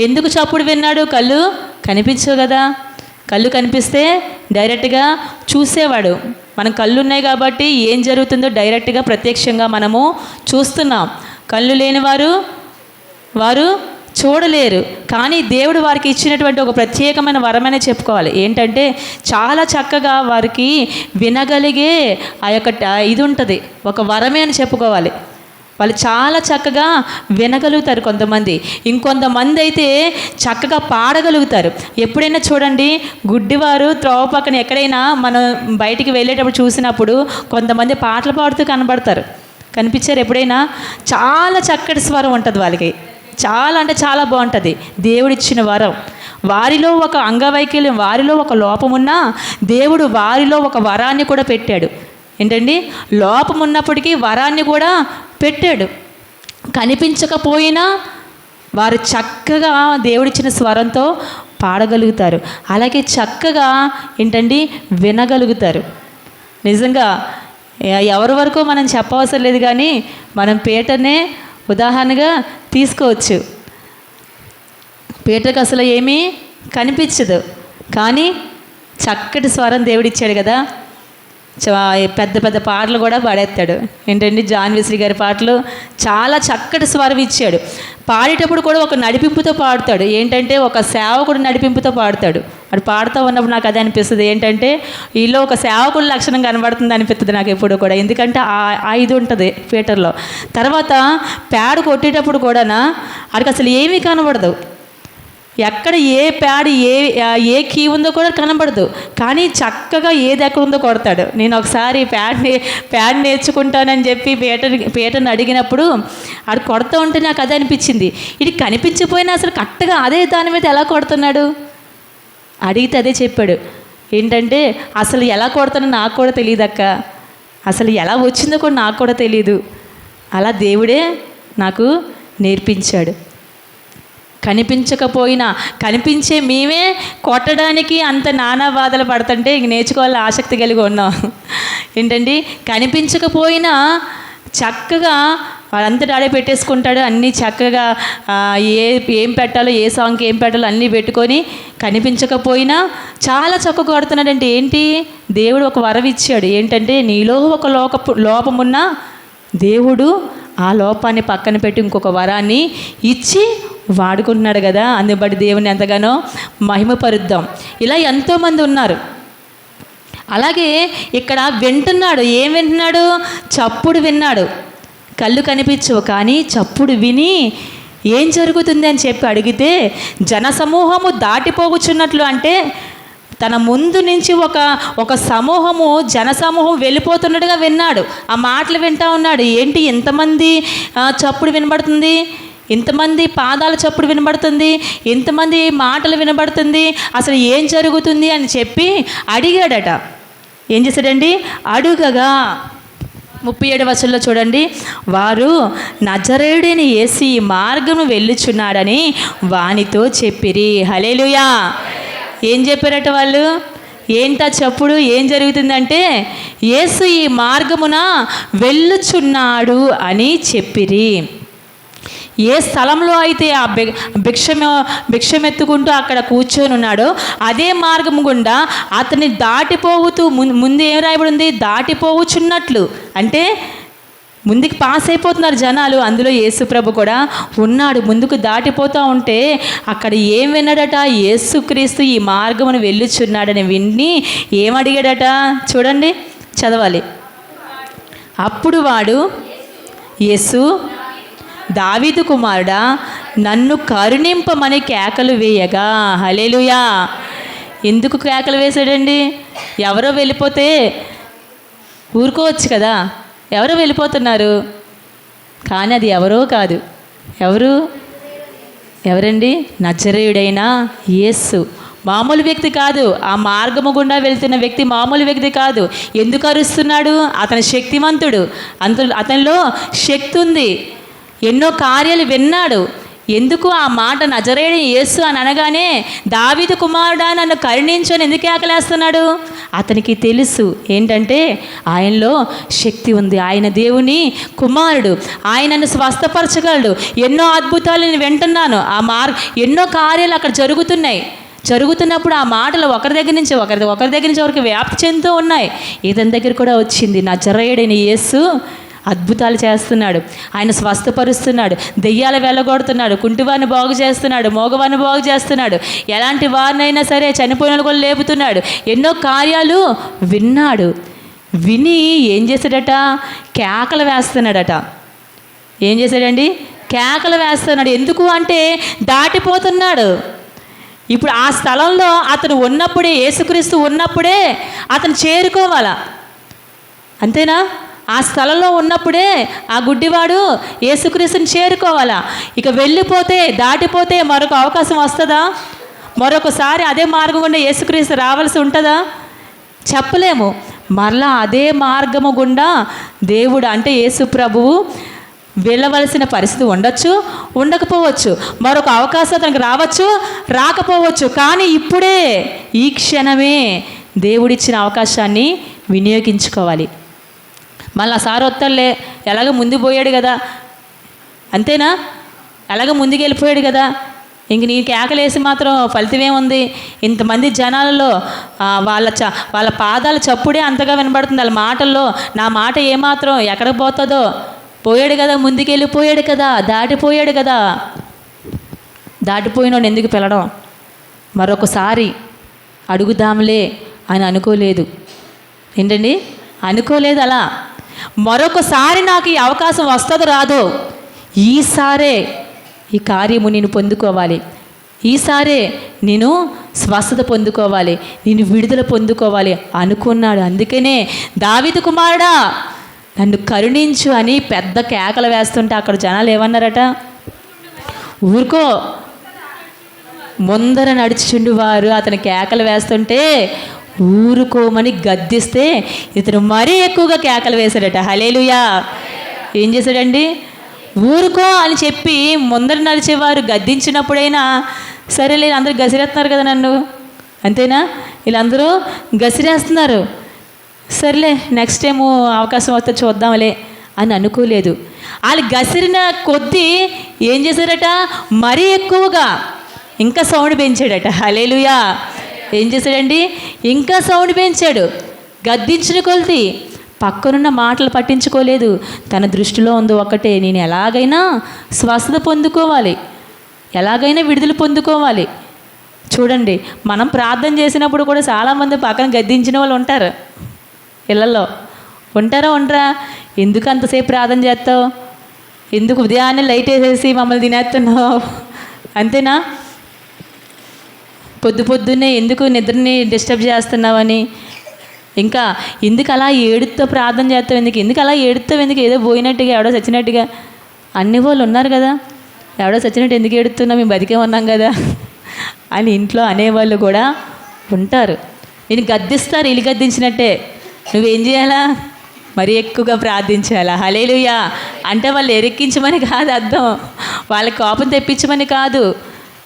ఎందుకు చప్పుడు విన్నాడు? కళ్ళు కనిపించవు కదా. కళ్ళు కనిపిస్తే డైరెక్ట్గా చూసేవాడు. మనం కళ్ళు ఉన్నాయి కాబట్టి ఏం జరుగుతుందో డైరెక్ట్గా ప్రత్యక్షంగా మనము చూస్తున్నాం. కళ్ళు లేని వారు చూడలేరు. కానీ దేవుడు వారికి ఇచ్చినటువంటి ఒక ప్రత్యేకమైన వరమనే చెప్పుకోవాలి. ఏంటంటే చాలా చక్కగా వారికి వినగలిగే ఆ యొక్క ఇది ఉంటుంది, ఒక వరమే అని చెప్పుకోవాలి. వాళ్ళు చాలా చక్కగా వినగలుగుతారు కొంతమంది. ఇంకొంతమంది అయితే చక్కగా పాడగలుగుతారు. ఎప్పుడైనా చూడండి, గుడ్డివారు త్రోవ పక్కన ఎక్కడైనా మనం బయటికి వెళ్ళేటప్పుడు చూసినప్పుడు కొంతమంది పాటలు పాడుతూ కనిపించారు ఎప్పుడైనా? చాలా చక్కటి స్వరం ఉంటుంది వాళ్ళకి, చాలా అంటే చాలా బాగుంటుంది. దేవుడిచ్చిన వరం. వారిలో ఒక అంగవైకల్యం, వారిలో ఒక లోపం ఉన్నా దేవుడు వారిలో ఒక వరాన్ని కూడా పెట్టాడు. ఏంటండి? లోపం ఉన్నప్పటికీ వరాన్ని కూడా పెట్టాడు. కనిపించకపోయినా వారు చక్కగా దేవుడిచ్చిన స్వరంతో పాడగలుగుతారు. అలాగే చక్కగా ఏంటండి వినగలుగుతారు. నిజంగా ఎవరి వరకు మనం చెప్పవసరం లేదు, కానీ మనం పీటర్నే ఉదాహరణగా తీసుకోవచ్చు. పీటర్కి అసలు ఏమీ కనిపించదు, కానీ చక్కటి స్వరం దేవుడిచ్చాడు కదా. పెద్ద పెద్ద పాటలు కూడా పాడేస్తాడు. ఏంటండి? జాన్ వెస్లీ గారి పాటలు చాలా చక్కటి స్వరం ఇచ్చాడు. పాడేటప్పుడు కూడా ఒక నడిపింపుతో పాడుతాడు. ఏంటంటే ఒక సేవకుడు నడిపింపుతో పాడుతాడు. అది పాడుతూ ఉన్నప్పుడు నాకు అది అనిపిస్తుంది, ఏంటంటే వీళ్ళు ఒక సేవకుడి లక్షణం కనబడుతుంది అనిపిస్తుంది నాకు ఎప్పుడు కూడా. ఎందుకంటే ఆ ఇది ఉంటుంది పీటర్లో. తర్వాత ప్యాడ్ కొట్టేటప్పుడు కూడా వాడికి అసలు ఏమీ కనబడదు. ఎక్కడ ఏ ప్యాడ్ ఏ కీ ఉందో కూడా కనబడదు, కానీ చక్కగా ఏది ఎక్కడ ఉందో కొడతాడు. నేను ఒకసారి ప్యాడ్ నేర్చుకుంటానని చెప్పి పీటర్ని అడిగినప్పుడు ఆడు కొడుతూ ఉంటే నాకు అదే అనిపించింది. ఇది కనిపించిపోయినా అసలు కరెక్ట్గా అదే దాని మీద ఎలా కొడుతున్నాడు? అడిగితే అదే చెప్పాడు. ఏంటంటే అసలు ఎలా కొడతానో నాకు కూడా తెలియదు అక్క, అసలు ఎలా వచ్చిందో కూడా నాకు కూడా తెలియదు. అలా దేవుడే నాకు నేర్పించాడు. కనిపించకపోయినా కనిపించే మేమే కొట్టడానికి అంత నానా బాధలు పడుతుంటే ఇంక నేర్చుకోవాలని ఆసక్తి కలిగి ఉన్నాం. ఏంటండి? కనిపించకపోయినా చక్కగా వాడంతటా ఆడే పెట్టేసుకుంటాడు. అన్నీ చక్కగా ఏం పెట్టాలో, ఏ సాంగ్కి ఏం పెట్టాలో అన్నీ పెట్టుకొని కనిపించకపోయినా చాలా చక్కగా కొడుతున్నాడంటే ఏంటి? దేవుడు ఒక వరం ఇచ్చాడు. ఏంటంటే నీలో ఒక లోపమున్నా దేవుడు ఆ లోపాన్ని పక్కన పెట్టి ఇంకొక వరాన్ని ఇచ్చి వాడుకుంటున్నాడు కదా. అందుని బట్టి దేవుని ఎంతగానో మహిమపరుద్దాం. ఇలా ఎంతోమంది ఉన్నారు. అలాగే ఇక్కడ వింటున్నాడు. ఏం వింటున్నాడు? చప్పుడు విన్నాడు. కళ్ళు కనిపించవు, కానీ చప్పుడు విని ఏం జరుగుతుంది అని చెప్పి అడిగితే జనసమూహము దాటిపోగుచున్నట్లు, అంటే తన ముందు నుంచి ఒక సమూహము, జనసమూహం వెళ్ళిపోతున్నట్టుగా విన్నాడు. ఆ మాటలు వింటూ ఉన్నాడు. ఏంటి ఇంతమంది చప్పుడు వినబడుతుంది, ఇంతమంది పాదాల చప్పుడు వినబడుతుంది, ఇంతమంది మాటలు వినబడుతుంది, అసలు ఏం జరుగుతుంది అని చెప్పి అడిగాడట. ఏం చేశాడండి? అడుగగా 37వ వచనంలో చూడండి, వారు నజరేయుడైన యేసు ఈ మార్గము వెళ్ళుచున్నాడని వానితో చెప్పిరి. హల్లెలూయా. ఏం చెప్పారట వాళ్ళు? ఏంటా చప్పుడు? ఏం జరుగుతుందంటే యేసు ఈ మార్గమున వెళ్ళుచున్నాడు అని చెప్పిరి. ఏ స్థలంలో అయితే ఆ భిక్షమెత్తుకుంటూ అక్కడ కూర్చొని ఉన్నాడో అదే మార్గం గుండా అతన్ని దాటిపోతూ ముందు ఏం రాయబడి ఉంది? దాటిపోవచ్చున్నట్లు. అంటే ముందుకు పాస్ అయిపోతున్నారు జనాలు, అందులో యేసుప్రభు కూడా ఉన్నాడు. ముందుకు దాటిపోతూ ఉంటే అక్కడ ఏం విన్నాడట? యేసుక్రీస్తు ఈ మార్గమును వెళ్ళుచున్నాడని విని ఏమడిగాడట? చూడండి, చదవాలి. అప్పుడు వాడు, యేసు, దావీదు కుమారుడా, నన్ను కరుణింపమని కేకలు వేయగా. హల్లెలూయా. ఎందుకు కేకలు వేశాడండి? ఎవరో వెళ్ళిపోతే ఊరుకోవచ్చు కదా, ఎవరో వెళ్ళిపోతున్నారు, కానీ అది ఎవరో కాదు. ఎవరండి? నజరేయుడైన యేసు. మామూలు వ్యక్తి కాదు. ఆ మార్గము గుండా వెళ్తున్న వ్యక్తి మామూలు వ్యక్తి కాదు. ఎందుకు అరుస్తున్నాడు? అతను శక్తివంతుడు, అతనిలో శక్తి ఉంది. ఎన్నో కార్యాలు విన్నాడు. ఎందుకు ఆ మాట నజరేయుడు యేసు అని అనగానే దావీదు కుమారుడా నన్ను కరుణించు అని ఎందుకు కేకలేస్తున్నాడు? అతనికి తెలుసు ఏంటంటే ఆయనలో శక్తి ఉంది, ఆయన దేవుని కుమారుడు, ఆయనను స్వస్థపరచగలడు. ఎన్నో అద్భుతాలు నేను వింటున్నాను, ఎన్నో కార్యాలు అక్కడ జరుగుతున్నప్పుడు ఆ మాటలు ఒకరి దగ్గర నుంచి ఒకరికి వ్యాప్తి చెందుతూ ఉన్నాయి. ఇతని దగ్గర కూడా వచ్చింది. నజరేయుడైన యేసు అద్భుతాలు చేస్తున్నాడు, ఆయన స్వస్థపరుస్తున్నాడు, దెయ్యాలు వెళ్ళగొడుతున్నాడు, కుంటివారిని బాగు చేస్తున్నాడు, మోగవారిని బాగు చేస్తున్నాడు, ఎలాంటి వారినైనా సరే చనిపోయిన కూడా లేపుతున్నాడు. ఎన్నో కార్యాలు విని ఏం చేశాడట? కేకలు వేస్తున్నాడట. ఏం చేశాడండి? కేకలు వేస్తున్నాడు. ఎందుకు అంటే దాటిపోతున్నాడు. ఇప్పుడు ఆ స్థలంలో అతను ఉన్నప్పుడే, యేసుక్రీస్తు ఉన్నప్పుడే అతను చేరుకోవాలా, అంతేనా? ఆ స్థలంలో ఉన్నప్పుడే ఆ గుడ్డివాడు యేసుక్రీస్తుని చేరుకోవాలా. ఇక వెళ్ళిపోతే, దాటిపోతే మరొక అవకాశం వస్తుందా? మరొకసారి అదే మార్గం గుండా యేసుక్రీస్తు రావాల్సి ఉంటుందా? చెప్పలేము. మరలా అదే మార్గము గుండా దేవుడు అంటే యేసు ప్రభువు వెళ్ళవలసిన పరిస్థితి ఉండొచ్చు, ఉండకపోవచ్చు. మరొక అవకాశం అతనికి రావచ్చు, రాకపోవచ్చు. కానీ ఇప్పుడే, ఈ క్షణమే దేవుడిచ్చిన అవకాశాన్ని వినియోగించుకోవాలి. మళ్ళీ సార్ వస్తాడులే, ఎలాగ ముందు పోయాడు కదా, అంతేనా? ఎలాగ ముందుకు వెళ్ళిపోయాడు కదా, ఇంక నీ కేకలేసి మాత్రం ఫలితమేముంది? ఇంతమంది జనాలలో వాళ్ళ పాదాల చప్పుడే అంతగా వినబడుతుంది, వాళ్ళ మాటల్లో. నా మాట ఏమాత్రం ఎక్కడికి పోతుందో, పోయాడు కదా, ముందుకు వెళ్ళిపోయాడు కదా, దాటిపోయాడు కదా. దాటిపోయినోడు ఎందుకు పిలడం? మరొకసారి అడుగుదాంలే అని అనుకోలేదు. ఏంటండి? అనుకోలేదు. అలా మరొకసారి నాకు ఈ అవకాశం వస్తుందో రాదో, ఈసారే ఈ కార్యము నేను పొందుకోవాలి, ఈసారే నేను స్వస్థత పొందుకోవాలి, నేను విడుదల పొందుకోవాలి అనుకున్నాడు. అందుకనే దావీదు కుమారుడా నన్ను కరుణించు అని పెద్ద కేకలు వేస్తుంటే అక్కడ జనాలు ఏమన్నారట? ఊరుకో, ముందర నడుచుండు వారు అతని కేకలు వేస్తుంటే ఊరుకోమని గద్దిస్తే ఇతను మరీ ఎక్కువగా కేకలు వేశాడట. హల్లెలూయా! ఏం చేశాడండి? ఊరుకో అని చెప్పి ముందర నడిచేవారు గద్దించినప్పుడైనా సరేలే, అందరూ గసిరేస్తున్నారు కదా నన్ను, అంతేనా? వీళ్ళందరూ గసిరేస్తున్నారు, సరేలే నెక్స్ట్ టైం అవకాశం వస్తే చూద్దాంలే అని అనుకోలేదు. వాళ్ళు గసిరిన కొద్దీ ఏం చేశారట? మరీ ఎక్కువగా ఇంకా సౌండ్ పెంచాడట. హల్లెలూయా! ఏం చేశాడండి? ఇంకా సౌండ్ పెంచాడు. గద్దించిన కొలిది పక్కనున్న మాటలు పట్టించుకోలేదు. తన దృష్టిలో ఉంది ఒకటే, నేను ఎలాగైనా స్వస్థత పొందుకోవాలి, ఎలాగైనా విడుదల పొందుకోవాలి. చూడండి, మనం ప్రార్థన చేసినప్పుడు కూడా చాలామంది పక్కన గద్దించిన వాళ్ళు ఉంటారు. ఇళ్ళల్లో ఉంటారా? ఉండరా? ఎందుకు అంతసేపు ప్రార్థన చేస్తావు? ఎందుకు ఉదయాన్నే లైట్ వేసేసి మమ్మల్ని తినేస్తున్నావు? అంతేనా? పొద్దున్నే ఎందుకు నిద్రని డిస్టర్బ్ చేస్తున్నావని, ఇంకా ఎందుకు అలా ఏడుతో ప్రార్థన చేస్తావు, ఎందుకు అలా ఏడుతావు, ఏదో పోయినట్టుగా, ఎవడో చచ్చినట్టుగా. అన్ని వాళ్ళు ఉన్నారు కదా, ఎవడో చచ్చినట్టు ఎందుకు ఏడుతున్నావు, మేము బతికే ఉన్నాం కదా అని ఇంట్లో అనేవాళ్ళు కూడా ఉంటారు. నేను గద్దిస్తారు, వీళ్ళు గద్దించినట్టే. నువ్వేం చేయాలా? మరి ఎక్కువగా ప్రార్థించాలా. హల్లెలూయా! అంటే వాళ్ళు ఎరెక్కించమని కాదు అర్థం, వాళ్ళ కోపం తెప్పించమని కాదు,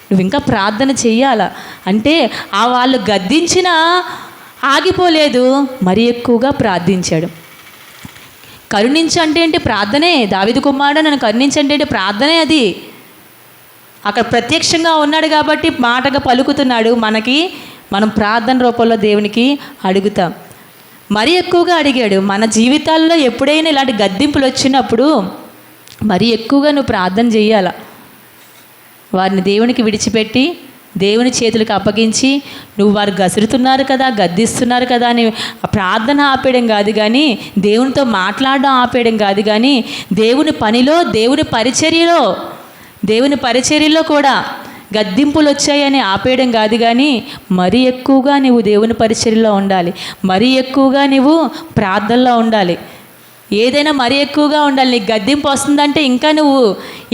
నువ్వు ఇంకా ప్రార్థన చెయ్యాలా. అంటే ఆ వాళ్ళు గద్దించినా ఆగిపోలేదు, మరి ఎక్కువగా ప్రార్థించాడు. కరుణించంటే ఏంటి? ప్రార్థనే. దావీదు కుమారుడు నన్ను కరుణించంటే ఏంటి? ప్రార్థనే. అది అక్కడ ప్రత్యక్షంగా ఉన్నాడు కాబట్టి మాటగా పలుకుతున్నాడు. మనం ప్రార్థన రూపంలో దేవునికి అడుగుతాం. మరీ ఎక్కువగా అడిగాడు. మన జీవితాల్లో ఎప్పుడైనా ఇలాంటి గద్దింపులు వచ్చినప్పుడు మరీ ఎక్కువగా నువ్వు ప్రార్థన చెయ్యాల. వారిని దేవునికి విడిచిపెట్టి దేవుని చేతులకు అప్పగించి, నువ్వు వారు గసురుతున్నారు కదా, గద్దిస్తున్నారు కదా అని ప్రార్థన ఆపేయడం కాదు, కానీ దేవునితో మాట్లాడడం ఆపేయడం కాదు, కానీ దేవుని పనిలో, దేవుని పరిచర్యలో కూడా గద్దింపులు వచ్చాయని ఆపేయడం కాదు, కానీ మరీ ఎక్కువగా నువ్వు దేవుని పరిచర్యలో ఉండాలి, మరీ ఎక్కువగా నువ్వు ప్రార్థనలో ఉండాలి. ఏదైనా మరీ ఎక్కువగా ఉండాలి. నీకు గద్దింపు వస్తుందంటే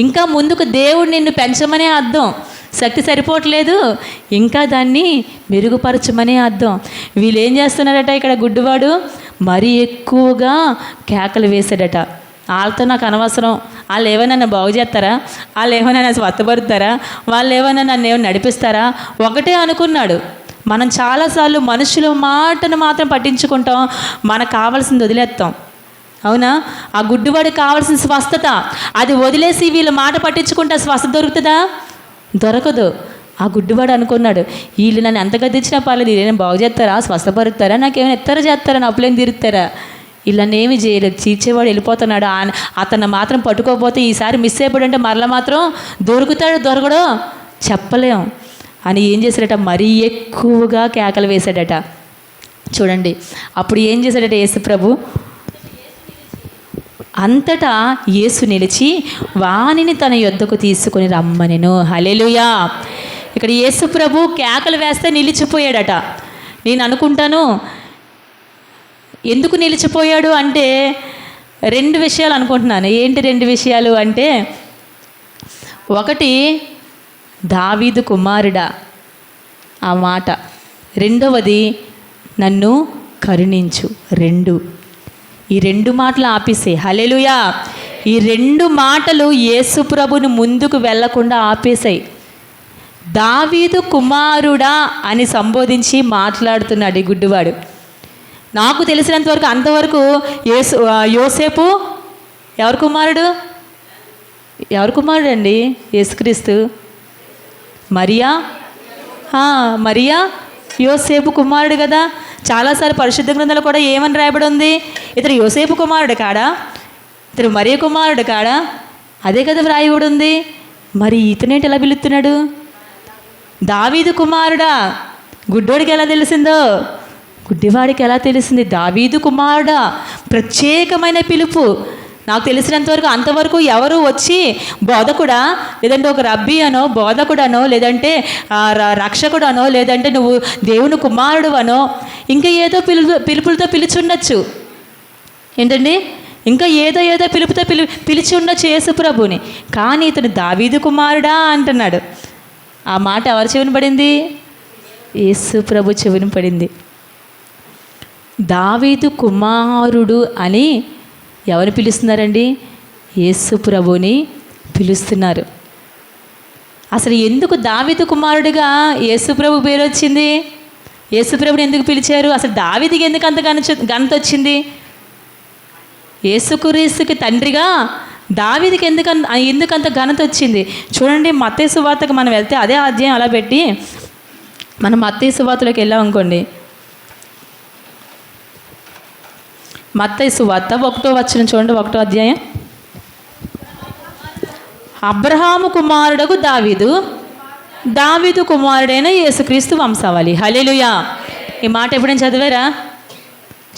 ఇంకా ముందుకు దేవుడు నిన్ను పెంచమనే అర్థం. శక్తి సరిపోవట్లేదు, ఇంకా దాన్ని మెరుగుపరచమనే అర్థం. వీళ్ళు ఏం చేస్తున్నారట? ఇక్కడ గుడ్డివాడు మరీ ఎక్కువగా కేకలు వేశాడట. వాళ్ళతో నాకు అనవసరం, వాళ్ళు ఏమైనా నన్ను బాగు చేస్తారా, వాళ్ళు ఏమైనా నన్ను స్వస్థపరుస్తారా, వాళ్ళు ఏమైనా నన్ను ఏమైనా నడిపిస్తారా, ఒకటే అనుకున్నాడు. మనం చాలాసార్లు మనుషుల మాటను మాత్రం పట్టించుకుంటాం, మనకు కావాల్సింది వదిలేస్తాం. అవునా? ఆ గుడ్డివాడికి కావాల్సిన స్వస్థత అది వదిలేసి వీళ్ళ మాట పట్టించుకుంటే స్వస్థత దొరుకుతుందా? దొరకదు. ఆ గుడ్డివాడు అనుకున్నాడు, వీళ్ళు నన్ను ఎంత గద్దించినా పర్లేదు, వీళ్ళని బాగు చేస్తారా, స్వస్థపరుస్తారా, నాకేమైనా ఎత్తర చేస్తారా, నా అప్పులేం తీరుతారా? వీళ్ళనేమి చేయలేదు. చీచేవాడు వెళ్ళిపోతున్నాడు. అతన్ని మాత్రం పట్టుకోకపోతే ఈసారి మిస్ అయిపోయాడంటే మరలా మాత్రం దొరుకుతాడు దొరకడో చెప్పలేం అని ఏం చేశాడట, మరీ ఎక్కువగా కేకలు వేశాడట. చూడండి, అప్పుడు ఏం చేశాడట యేసు ప్రభు, అంతటా యేసు నిలిచి వానిని తన యొద్దకు తీసుకొని రమ్మనెను. హల్లెలూయా. ఇక్కడ యేసు ప్రభు కేకలు వేస్తే నిలిచిపోయాడట. నేను అనుకుంటాను ఎందుకు నిలిచిపోయాడు అంటే 2 విషయాలు అనుకుంటున్నాను. ఏంటి 2 విషయాలు అంటే, ఒకటి దావీదు కుమారుడా ఆ మాట, రెండవది నన్ను కరుణించు. ఈ 2 మాటలు ఆపేసే. హల్లెలూయా. ఈ 2 మాటలు యేసు ప్రభుని ముందుకు వెళ్లకుండా ఆపేసాయి. దావీదు కుమారుడా అని సంబోధించి మాట్లాడుతున్నాడు ఈ గుడ్డివాడు. నాకు తెలిసినంతవరకు అంతవరకు యోసేపు ఎవరి కుమారుడు అండి? యేసుక్రీస్తు. మరియా యోసేపు కుమారుడు కదా. చాలాసార్లు పరిశుద్ధ గ్రంథంలో కూడా ఏమని రాయబడి ఉంది, ఇతడు యోసేపు కుమారుడు కాడా, ఇతడు మరియ కుమారుడు కాడా, అదే కదా వ్రాయబడి ఉంది. మరి ఇతనేంటి ఎలా పిలుస్తున్నాడు? దావీదు కుమారుడా. గుడ్డోడికి ఎలా తెలిసిందో గుడ్డివాడికి ఎలా తెలిసింది? దావీదు కుమారుడా, ప్రత్యేకమైన పిలుపు. నాకు తెలిసినంతవరకు అంతవరకు ఎవరు వచ్చి బోధకుడా, లేదంటే ఒక రబ్బీ అనో, బోధకుడనో, లేదంటే రక్షకుడనో, లేదంటే నువ్వు దేవుని కుమారుడు అనో, ఇంకా ఏదో పిలుపులతో పిలిచుండొచ్చు. ఏంటండి, ఇంకా ఏదో పిలుపుతో పిలిచి ఉండొచ్చు యేసు ప్రభుని. కానీ ఇతను దావీదు కుమారుడా అంటున్నాడు. ఆ మాట ఎవరి చెవిన పడింది? యేసు ప్రభు చెవిన పడింది. దావీదు కుమారుడు అని ఎవరు పిలుస్తున్నారండి? యేసు ప్రభుని పిలుస్తున్నారు. అసలు ఎందుకు దావీదు కుమారుడిగా యేసు ప్రభు పేరు వచ్చింది? యేసు ప్రభుని ఎందుకు పిలిచారు? అసలు దావీదుకి ఎందుకు అంత ఘనత వచ్చింది? యేసుక్రీస్తుకి తండ్రిగా దావీదుకి ఎందుకంత ఘనత వచ్చింది? చూడండి, మత్తయి సువార్తకు మనం వెళ్తే అదే అధ్యాయం అలా పెట్టి మనం మత్తయి సువార్తలోకి వెళ్ళాం అనుకోండి. మత్తయి సువార్త 1వ వచనం చూడండి, 1వ అధ్యాయం. అబ్రహాము కుమారుడకు దావీదు కుమారుడైన యేసుక్రీస్తు వంశావళి. హల్లెలూయా. ఈ మాట ఎప్పుడైనా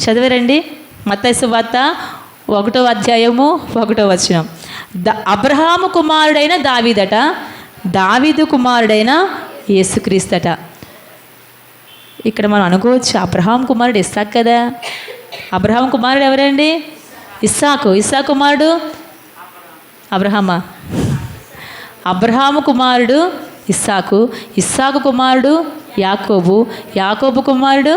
చదివారండి? మత్తయి సువార్త 1వ అధ్యాయము 1వ వచనం. అబ్రహాము కుమారుడైన దావీదట, దావీదు కుమారుడైన యేసుక్రీస్తట. ఇక్కడ మనం అనుకోవచ్చు, అబ్రహాం కుమారుడు ఇస్సాకు కదా. అబ్రహాం కుమారుడు ఎవరండి? ఇస్సాకు కుమారుడు అబ్రహాము కుమారుడు ఇస్సాకు కుమారుడు యాకోబు కుమారుడు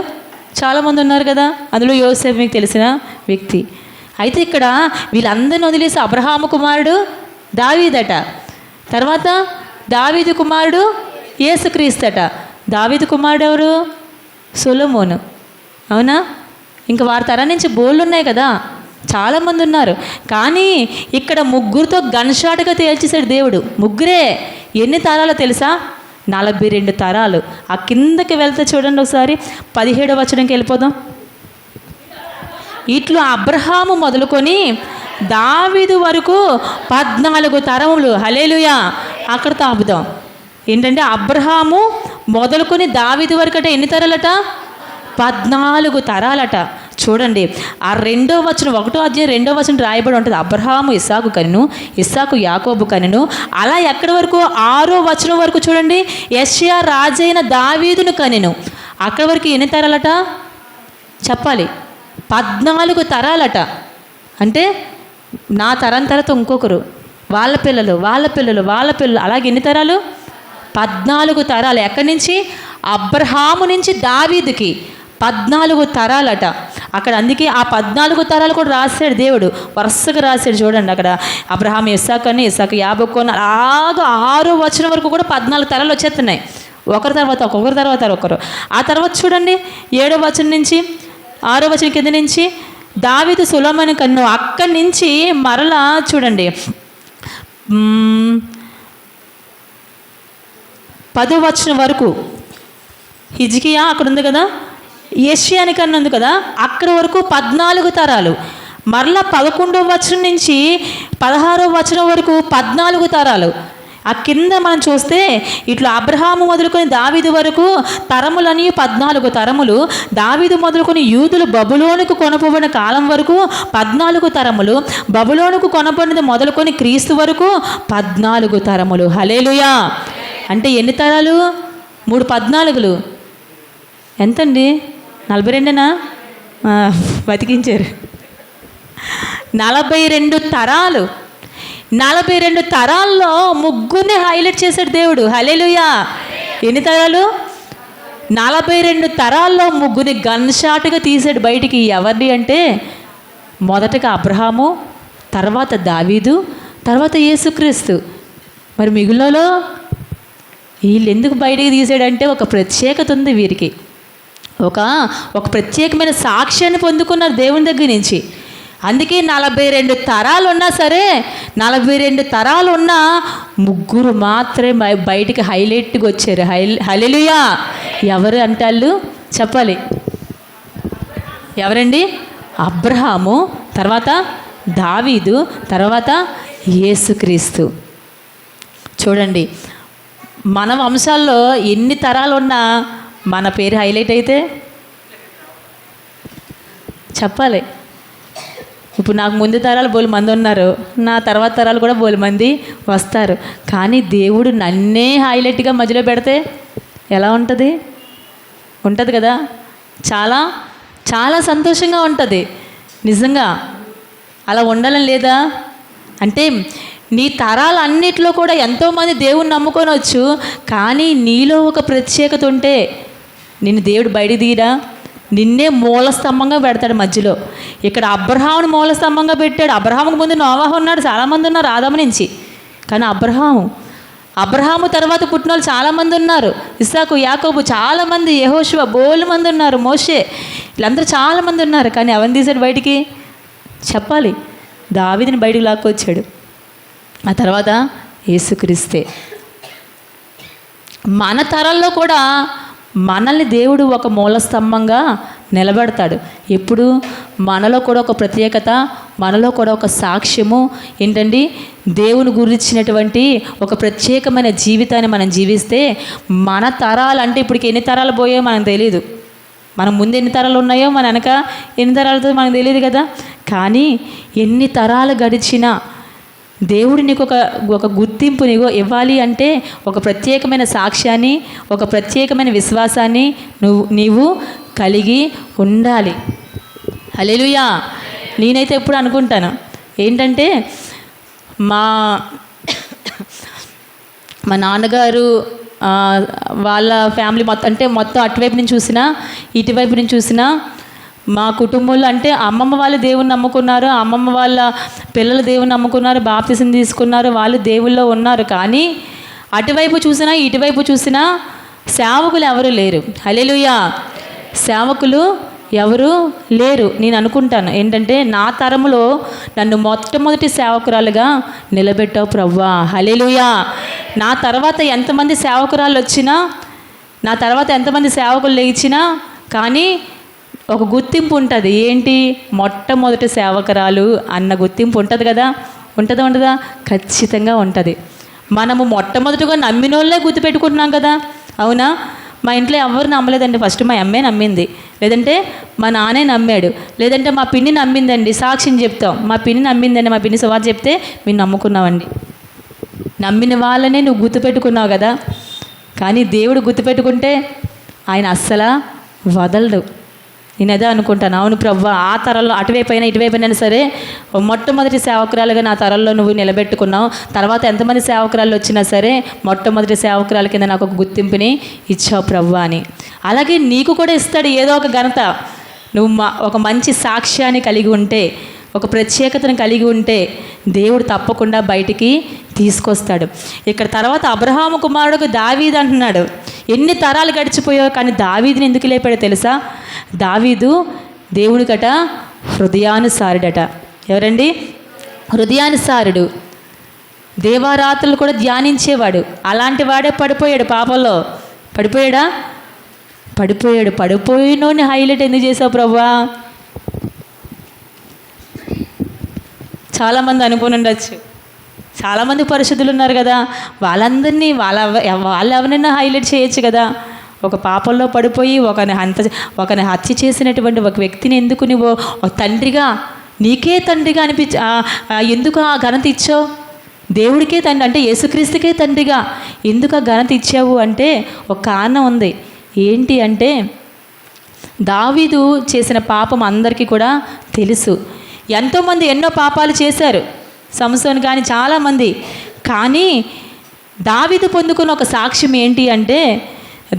చాలామంది ఉన్నారు కదా. అందులో యోసేపు మీకు తెలిసిన వ్యక్తి. అయితే ఇక్కడ వీళ్ళందరిని వదిలేసి అబ్రహాము కుమారుడు దావీదట, తర్వాత దావీదు కుమారుడు యేసుక్రీస్తట. దావీదు కుమారుడు ఎవరు? సొలొమోను. అవునా? ఇంకా వారి తరం నుంచి బోళ్ళు ఉన్నాయి కదా, చాలామంది ఉన్నారు. కానీ ఇక్కడ ముగ్గురితో గన్షాట్గా తేల్చేశాడు దేవుడు. ముగ్గురే. ఎన్ని తరాలో తెలుసా? 42 తరాలు. ఆ కిందకి వెళ్తే చూడండి ఒకసారి, 17వ వచనంకి వెళ్ళిపోదాం. ఇట్లు అబ్రహాము మొదలుకొని దావీదు వరకు 14 తరములు. హల్లెలూయా. అక్కడ తాపుదాం. ఏంటంటే అబ్రహాము మొదలుకొని దావీదు వరకు అట ఎన్ని తరాలట? 14 తరాలట. చూడండి, ఆ 2వ వచనం 1వ అధ్యాయం 2వ వచనం రాయబడి ఉంటుంది. అబ్రహాము ఇస్సాకు కనెను, ఇస్సాకు యాకోబు కనెను. అలా ఎక్కడి వరకు? 6వ వచనం వరకు చూడండి, యెషయా రాజైన దావీదును కనెను. అక్కడి వరకు ఎన్ని తరాలట చెప్పాలి? 14 తరాలట. అంటే నా తరం తర్వాత ఇంకొకరు, వాళ్ళ పిల్లలు అలాగే ఎన్ని తరాలు? 14 తరాలు. ఎక్కడి నుంచి? అబ్రహాము నుంచి దావీదుకి 14 తరాలట అక్కడ. అందుకే ఆ 14 తరాలు కూడా రాశాడు దేవుడు, వరుసగా రాశాడు. చూడండి అక్కడ అబ్రహాం ఇస్సాకని, ఇస్సాకు యాకోబుని, అలాగా 6వ వచనం వరకు కూడా 14 తరాలు వచ్చేస్తున్నాయి, ఒకరి తర్వాత ఒకరి తర్వాత ఒకరు. ఆ తర్వాత చూడండి 7వ వచనం నుంచి 6వ వచనం కింద నుంచి దావీదు సొలొమోను కన్ను. అక్కడి నుంచి మరలా చూడండి 10వ వచనం వరకు హిజ్కియా అక్కడ ఉంది కదా, యెషయాని కన్నా ఉంది కదా, అక్కడ వరకు 14 తరాలు. మరలా 11వ వచనం నుంచి 16వ వచనం వరకు 14 తరాలు. ఆ కింద మనం చూస్తే ఇట్లా అబ్రహాము మొదలుకొని దావీదు వరకు తరములని 14 తరములు, దావీదు మొదలుకొని యూదులు బబులోనుకు కొనపబడిన కాలం వరకు 14 తరములు, బబులోనుకు కొనపడినది మొదలుకొని క్రీస్తు వరకు 14 తరములు. హల్లెలూయా. అంటే ఎన్ని తరాలు? 3 14లు ఎంతండి? 42నా? బతికించారు. 42 తరాలు. 42 తరాల్లో ముగ్గురిని హైలైట్ చేశాడు దేవుడు. హల్లెలూయా. ఎన్ని తరాలు? 42 తరాల్లో ముగ్గురిని గన్షాట్గా తీసాడు బయటికి. ఎవరిని అంటే మొదటగా అబ్రహాము, తర్వాత దావీదు, తర్వాత యేసుక్రీస్తు. మరి మిగులలో వీళ్ళు ఎందుకు బయటికి తీసాడంటే ఒక ప్రత్యేకత ఉంది వీరికి. ఒక ప్రత్యేకమైన సాక్ష్యాన్ని పొందుకున్నారు దేవుని దగ్గర నుంచి. అందుకే 42 తరాలు ఉన్నా సరే, 42 తరాలు ఉన్నా ముగ్గురు మాత్రమే బయటికి హైలైట్గా వచ్చారు. హల్లెలూయా. ఎవరు అంటే వాళ్ళు చెప్పాలి. ఎవరండి? అబ్రహాము, తర్వాత దావీదు, తర్వాత యేసుక్రీస్తు. చూడండి మన వంశాల్లో ఎన్ని తరాలు ఉన్నా మన పేరు హైలైట్ అయితే చెప్పాలి. ఇప్పుడు నాకు ముందు తరాలు బోలు మంది ఉన్నారు, నా తర్వాత తరాలు కూడా బోలు మంది వస్తారు. కానీ దేవుడు నన్నే హైలైట్గా మధ్యలో పెడితే ఎలా ఉంటుంది? ఉంటుంది కదా, చాలా చాలా సంతోషంగా ఉంటుంది. నిజంగా అలా ఉండాలని లేదా? అంటే నీ తరాలు అన్నిట్లో కూడా ఎంతోమంది దేవుణ్ణి నమ్ముకొనవచ్చు, కానీ నీలో ఒక ప్రత్యేకత ఉంటే నిన్ను దేవుడు బయట తీయడా? నిన్నే మూలస్తంభంగా పెడతాడు మధ్యలో. ఇక్కడ అబ్రహాముని మూలస్తంభంగా పెట్టాడు. అబ్రహాముకు ముందు నోవాహు ఉన్నాడు, చాలామంది ఉన్నారు ఆదాము నుంచి. కానీ అబ్రహాము తర్వాత పుట్టిన వాళ్ళు చాలామంది ఉన్నారు. ఇస్సాకు, యాకోబు చాలామంది, యెహోషువ బోలు మంది ఉన్నారు, మోషే, వీళ్ళందరూ చాలామంది ఉన్నారు. కానీ ఎవరిని తీశాడు బయటికి? చెప్పాలి. దావీదుని బయటికి లాక్కొచ్చాడు. ఆ తర్వాత యేసుక్రీస్తే. మన తరాల్లో కూడా మనల్ని దేవుడు ఒక మూలస్తంభంగా నిలబెడతాడు. ఎప్పుడు? మనలో కూడా ఒక ప్రత్యేకత, మనలో కూడా ఒక సాక్ష్యము ఏంటండి? దేవుని గురించినటువంటి ఒక ప్రత్యేకమైన జీవితాన్ని మనం జీవిస్తే మన తరాలు, అంటే ఇప్పటికి ఎన్ని తరాలు పోయాయో మనకు తెలియదు. మన ముందు ఎన్ని తరాలు ఉన్నాయో, మన వెనక ఎన్ని తరాలతో మనకు తెలియదు కదా. కానీ ఎన్ని తరాలు గడిచినా దేవుడు నీకు ఒక గుర్తింపు ఇవ్వాలి అంటే ఒక ప్రత్యేకమైన సాక్ష్యాన్ని, ఒక ప్రత్యేకమైన విశ్వాసాన్ని నీవు కలిగి ఉండాలి. హల్లెలూయా. నేనైతే ఎప్పుడు అనుకుంటాను ఏంటంటే మా నాన్నగారు వాళ్ళ ఫ్యామిలీ మొత్తం, అంటే మొత్తం అటువైపు నుంచి చూసినా ఇటువైపు నుంచి చూసినా మా కుటుంబంలో, అంటే అమ్మమ్మ వాళ్ళు దేవుని నమ్ముకున్నారు, అమ్మమ్మ వాళ్ళ పిల్లలు దేవుని నమ్ముకున్నారు, బాప్తిసం తీసుకున్నారు, వాళ్ళు దేవుల్లో ఉన్నారు. కానీ అటువైపు చూసినా ఇటువైపు చూసినా సేవకులు ఎవరు లేరు. హల్లెలూయా. సేవకులు ఎవరు లేరు. నేను అనుకుంటాను ఏంటంటే నా తరములో నన్ను మొట్టమొదటి సేవకురాలుగా నిలబెట్టావు ప్రభువా. హల్లెలూయా. నా తర్వాత ఎంతమంది సేవకురాలు వచ్చినా, నా తర్వాత ఎంతమంది సేవకులు లేచినా కానీ ఒక గుర్తింపు ఉంటుంది. ఏంటి? మొట్టమొదటి సేవకురాలు అన్న గుర్తింపు ఉంటుంది కదా. ఉంటుందా? ఖచ్చితంగా ఉంటుంది. మనము మొట్టమొదటిగా నమ్మిన వాళ్ళే గుర్తుపెట్టుకుంటున్నాం కదా, అవునా? మా ఇంట్లో ఎవరు నమ్మలేదండి. ఫస్ట్ మా అమ్మే నమ్మింది, లేదంటే మా నాన్నే నమ్మాడు, లేదంటే మా పిన్ని నమ్మిందండి. సాక్ష్యం చెప్తాం, మా పిన్ని నమ్మిందండి, మా పిన్ని సువార్త చెప్తే మేము నమ్ముకున్నామండి. నమ్మిన వాళ్ళనే నువ్వు గుర్తుపెట్టుకున్నావు కదా. కానీ దేవుడు గుర్తుపెట్టుకుంటే ఆయన అస్సలు వదలడు. నేను అదే అనుకుంటాను, అవును ప్రభువా, ఆ తరంలో అటువైపు అయినా ఇటువైపు అయినా సరే మొట్టమొదటి సేవకురాలుగా నా తరంలో నువ్వు నిలబెట్టుకున్నావు. తర్వాత ఎంతమంది సేవకురాలు వచ్చినా సరే మొట్టమొదటి సేవకురాల కింద నాకు ఒక గుర్తింపుని ఇచ్చావు ప్రభువా అని. అలాగే నీకు కూడా ఇస్తాడు ఏదో ఒక ఘనత. నువ్వు ఒక మంచి సాక్ష్యాన్ని కలిగి ఉంటే, ఒక ప్రత్యేకతను కలిగి ఉంటే దేవుడు తప్పకుండా బయటికి తీసుకొస్తాడు. ఇక్కడ తర్వాత అబ్రహాము కుమారుడుకు దావీదు అంటున్నాడు. ఎన్ని తరాలు గడిచిపోయావు, కానీ దావీదుని ఎందుకు లేపాడో తెలుసా? దావీదు దేవుడికట హృదయానుసారుడట. ఎవరండి? హృదయానుసారుడు. దేవారాత్రులు కూడా ధ్యానించేవాడు. అలాంటి వాడే పడిపోయాడు పాపంలో. పడిపోయాడా? పడిపోయాడు. పడిపోయినోని హైలైట్ ఎందుకు చేసావు ప్రభువా? చాలామంది అనుకుని ఉండొచ్చు, చాలామంది పరిశుద్ధులు ఉన్నారు కదా, వాళ్ళందరినీ వాళ్ళు ఎవరైనా హైలైట్ చేయొచ్చు కదా. ఒక పాపంలో పడిపోయి ఒకని హత్య చేసినటువంటి ఒక వ్యక్తిని ఎందుకు నువ్వు తండ్రిగా, నీకే తండ్రిగా ఎందుకు ఆ ఘనత ఇచ్చావు? దేవుడికే తండ్రి అంటే యేసుక్రీస్తుకే తండ్రిగా ఎందుకు ఆ ఘనత ఇచ్చావు అంటే ఒక కారణం ఉంది. ఏంటి అంటే దావీదు చేసిన పాపం అందరికీ కూడా తెలుసు. ఎంతోమంది ఎన్నో పాపాలు చేశారు, సంసోను కానీ చాలామంది. కానీ దావీదు పొందుకున్న ఒక సాక్ష్యం ఏంటి అంటే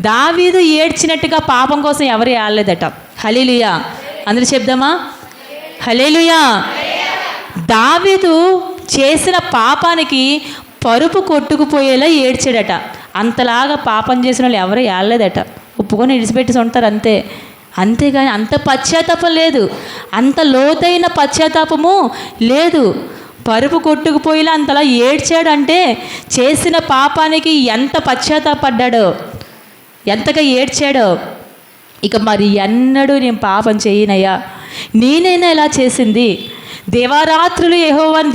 దావీదు ఏడ్చినట్టుగా పాపం కోసం ఎవరు ఏడలేదట. హల్లెలూయా, అందరూ చెప్దామా? హల్లెలూయా. దావీదు చేసిన పాపానికి పరుపు కొట్టుకుపోయేలా ఏడ్చాడట. అంతలాగా పాపం చేసిన వాళ్ళు ఎవరు ఏడలేదట. ఒప్పుకొని విడిచిపెట్టేసి ఉంటారు అంతే. అంతేగాని అంత పశ్చాత్తాపం లేదు, అంత లోతైన పశ్చాత్తాపము లేదు. పరుపు కొట్టుకుపోయేలా అంతలా ఏడ్చాడంటే చేసిన పాపానికి ఎంత పశ్చాత్తాపడ్డాడో, ఎంతగా ఏడ్చాడో. ఇక మరి ఎన్నడూ నేను పాపం చేయనయ్యా, నేనైనా ఇలా చేసింది. దేవారాత్రులు యెహోవాను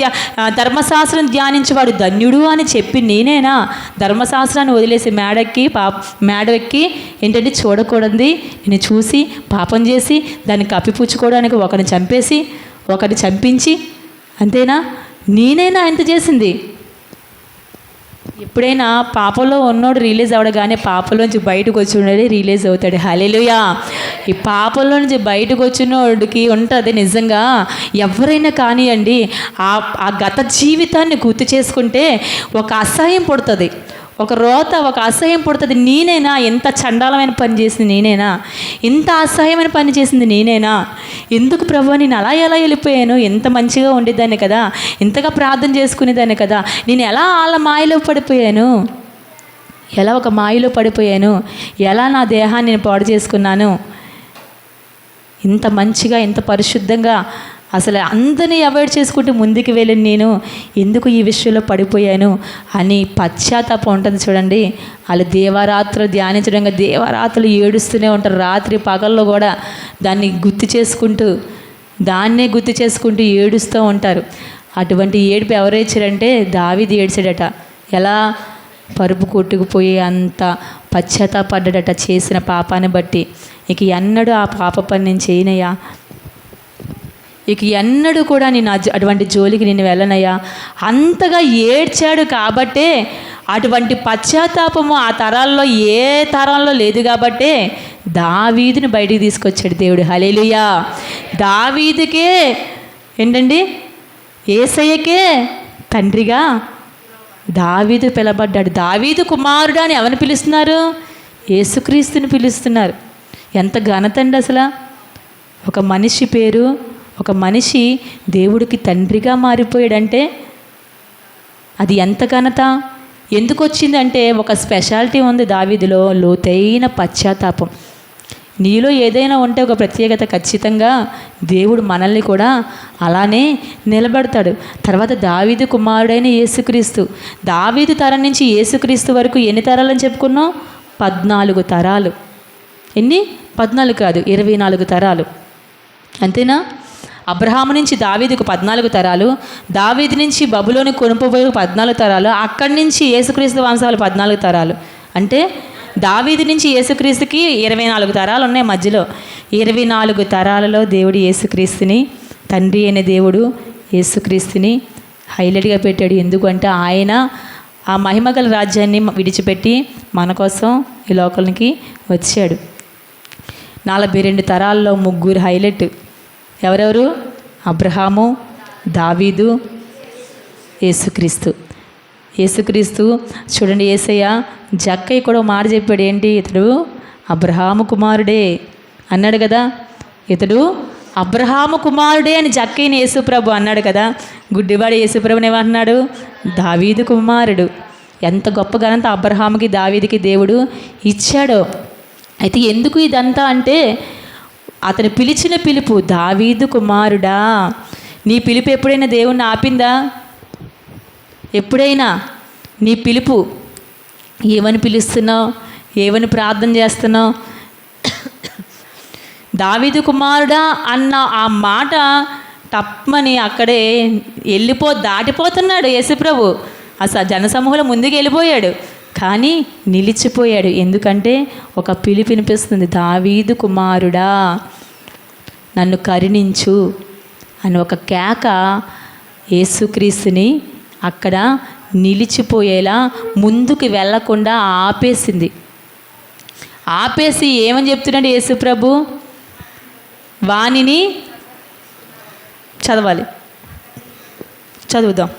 ధర్మశాస్త్రం ధ్యానించేవాడు ధన్యుడు అని చెప్పి నేనేనా ధర్మశాస్త్రాన్ని వదిలేసి మేడెక్కి ఏంటంటే చూడకూడదు నేను చూసి పాపం చేసి దాన్ని కప్పిపుచ్చుకోవడానికి ఒకరిని చంపేసి ఒకరిని చంపించి అంతేనా? నేనైనా ఎంత చేసింది? ఎప్పుడైనా పాపంలో ఉన్నోడు రిలీజ్ అవ్వడగానే పాపంలోంచి బయటకు వచ్చినోడే రిలీజ్ అవుతాడు. హల్లెలూయా. ఈ పాపంలో నుంచి బయటకు వచ్చినోడికి ఉంటుంది నిజంగా. ఎవరైనా కానివ్వండి, ఆ గత జీవితాన్ని గుర్తు చేసుకుంటే ఒక అసహ్యం పుడుతుంది, ఒక రోత, ఒక అసహ్యం పుడుతుంది. నేనేనా ఎంత చండాలమైన పని చేసింది? నేనేనా ఇంత అసహ్యమైన పని చేసింది? నేనేనా? ఎందుకు ప్రభువా నేను అలా ఎలా వెళ్ళిపోయాను? ఎంత మంచిగా ఉండేదాన్ని కదా, ఇంతగా ప్రార్థన చేసుకునేదాన్ని కదా, నేను ఎలా వాళ్ళ మాయలో పడిపోయాను? ఎలా ఒక మాయలో పడిపోయాను? ఎలా నా దేహాన్ని నేను పాడు చేసుకున్నాను? ఇంత మంచిగా, ఇంత పరిశుద్ధంగా అసలు అందరినీ అవాయిడ్ చేసుకుంటూ ముందుకు వెళ్ళిన నేను ఎందుకు ఈ విషయంలో పడిపోయాను అని పశ్చాత్తాపం ఉంటుంది చూడండి. వాళ్ళు దేవారాత్రులు ధ్యానించడంగా దేవారాత్రులు ఏడుస్తూనే ఉంటారు. రాత్రి పగల్లో కూడా దాన్నే గుర్తు చేసుకుంటూ ఏడుస్తూ ఉంటారు. అటువంటి ఏడుపు ఎవరు ఏడ్చారంటే దావీదు ఏడ్చాడట. ఎలా? పరుపు కొట్టుకుపోయి అంత పశ్చాత్తాపడ్డాడట చేసిన పాపాన్ని బట్టి. ఇక ఎన్నడూ ఆ పాప పని నేను చేయనయ్యా, ఇక ఎన్నడూ కూడా నేను అటువంటి జోలికి నేను వెళ్ళనయ్యా అంతగా ఏడ్చాడు. కాబట్టే అటువంటి పశ్చాత్తాపము ఆ తరాల్లో ఏ తరంలో లేదు. కాబట్టే దావీదుని బయటికి తీసుకొచ్చాడు దేవుడు. హల్లెలూయా. దావీదుకే ఏంటండి, యేసయ్యకే తండ్రిగా దావీదు పిలబడ్డాడు. దావీదు కుమారుడు అని ఎవరిని పిలుస్తున్నారు? యేసుక్రీస్తుని పిలుస్తున్నారు. ఎంత ఘనత అండి అసలు! ఒక మనిషి పేరు, ఒక మనిషి దేవుడికి తండ్రిగా మారిపోయాడంటే అది ఎంత ఘనత! ఎందుకు వచ్చిందంటే ఒక స్పెషాలిటీ ఉంది దావీదులో, లోతైన పశ్చాత్తాపం. నీలో ఏదైనా ఉంటే ఒక ప్రత్యేకత ఖచ్చితంగా దేవుడు మనల్ని కూడా అలానే నిలబెడతాడు. తర్వాత దావీదు కుమారుడైన యేసుక్రీస్తు, దావీదు తరం నుంచి యేసుక్రీస్తు వరకు ఎన్ని తరాలని చెప్పుకున్నాం? 14 తరాలు. ఎన్ని? 14 కాదు, 24 తరాలు. అంతేనా? అబ్రహాము నుంచి దావీదుకు 14 తరాలు, దావీదు నుంచి బబులోని కొనుపోయి 14 తరాలు, అక్కడి నుంచి యేసుక్రీస్తు వంశాలు 14 తరాలు. అంటే దావీదు నుంచి యేసుక్రీస్తుకి 24 తరాలు ఉన్నాయి మధ్యలో. 24 తరాలలో దేవుడు యేసుక్రీస్తుని, తండ్రి అయిన దేవుడు యేసుక్రీస్తుని హైలైట్గా పెట్టాడు. ఎందుకంటే ఆయన ఆ మహిమగల రాజ్యాన్ని విడిచిపెట్టి మన కోసం ఈ లోకానికి వచ్చాడు. 42 తరాల్లో 3 హైలైట్. ఎవరెవరు? అబ్రహాము, దావీదు, యేసుక్రీస్తు. యేసుక్రీస్తు చూడండి, యేసయ్య జక్కయ్య కూడా మాట చెప్పాడు. ఏంటి? ఇతడు అబ్రహాము కుమారుడే అన్నాడు కదా. ఇతడు అబ్రహాము కుమారుడే అని జక్కయ్యని యేసుప్రభు అన్నాడు కదా. గుడ్డివాడు యేసుప్రభుని ఏమంటున్నాడు? దావీదు కుమారుడు. ఎంత గొప్ప ఘనత అబ్రహాముకి దావీదుకి దేవుడు ఇచ్చాడో. అయితే ఎందుకు ఇదంతా అంటే, అతను పిలిచిన పిలుపు దావీదు కుమారుడా. నీ పిలుపు ఎప్పుడైనా దేవుణ్ణి ఆపిందా? ఎప్పుడైనా నీ పిలుపు ఏమని పిలుస్తున్నావు? ఏమని ప్రార్థన చేస్తున్నావు? దావీదు కుమారుడా అన్న ఆ మాట తప్పమని అక్కడే దాటిపోతున్నాడు యేసుప్రభు. అసలు జనసమూహంలో ముందుకు వెళ్ళిపోయాడు, కానీ నిలిచిపోయాడు. ఎందుకంటే ఒక పిలుపు వినిపిస్తుంది, దావీదు కుమారుడా నన్ను కరుణించు అని ఒక కేక యేసుక్రీస్తుని అక్కడ నిలిచిపోయేలా ముందుకు వెళ్ళకుండా ఆపేసింది. ఆపేసి ఏమని చెప్తున్నాడు యేసుప్రభు? వానిని చదవాలి, చదువుదాం.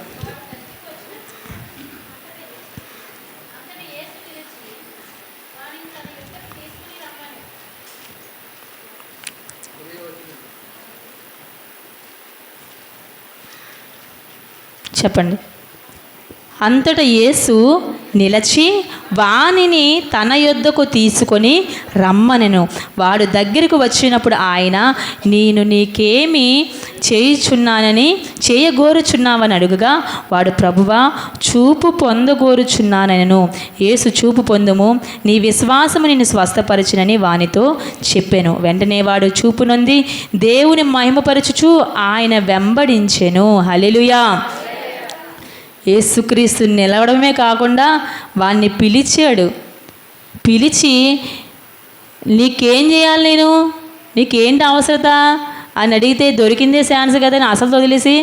చెప్పండి. అంతటా యేసు నిలచి వానిని తన యొద్దకు తీసుకొని రమ్మనెను. వాడు దగ్గరకు వచ్చినప్పుడు ఆయన, నేను నీకేమి చేయగోరుచున్నావని అడుగుగా, వాడు, ప్రభువా, చూపు పొందగోరుచున్నానెను. యేసు, చూపు పొందుము, నీ విశ్వాసము నిన్ను స్వస్థపరచునని వానితో చెప్పెను. వెంటనే వాడు చూపు నొంది దేవుని మహిమపరచుచు ఆయన వెంబడించెను. హల్లెలూయా. యేసుక్రీస్తు నిలవడమే కాకుండా వాడిని పిలిచాడు. పిలిచి, నీకేం చేయాలి, నీకేంటి అవసరత అని అడిగితే దొరికిందే ఛాన్స్ కదా అని అసలు వదిలేసి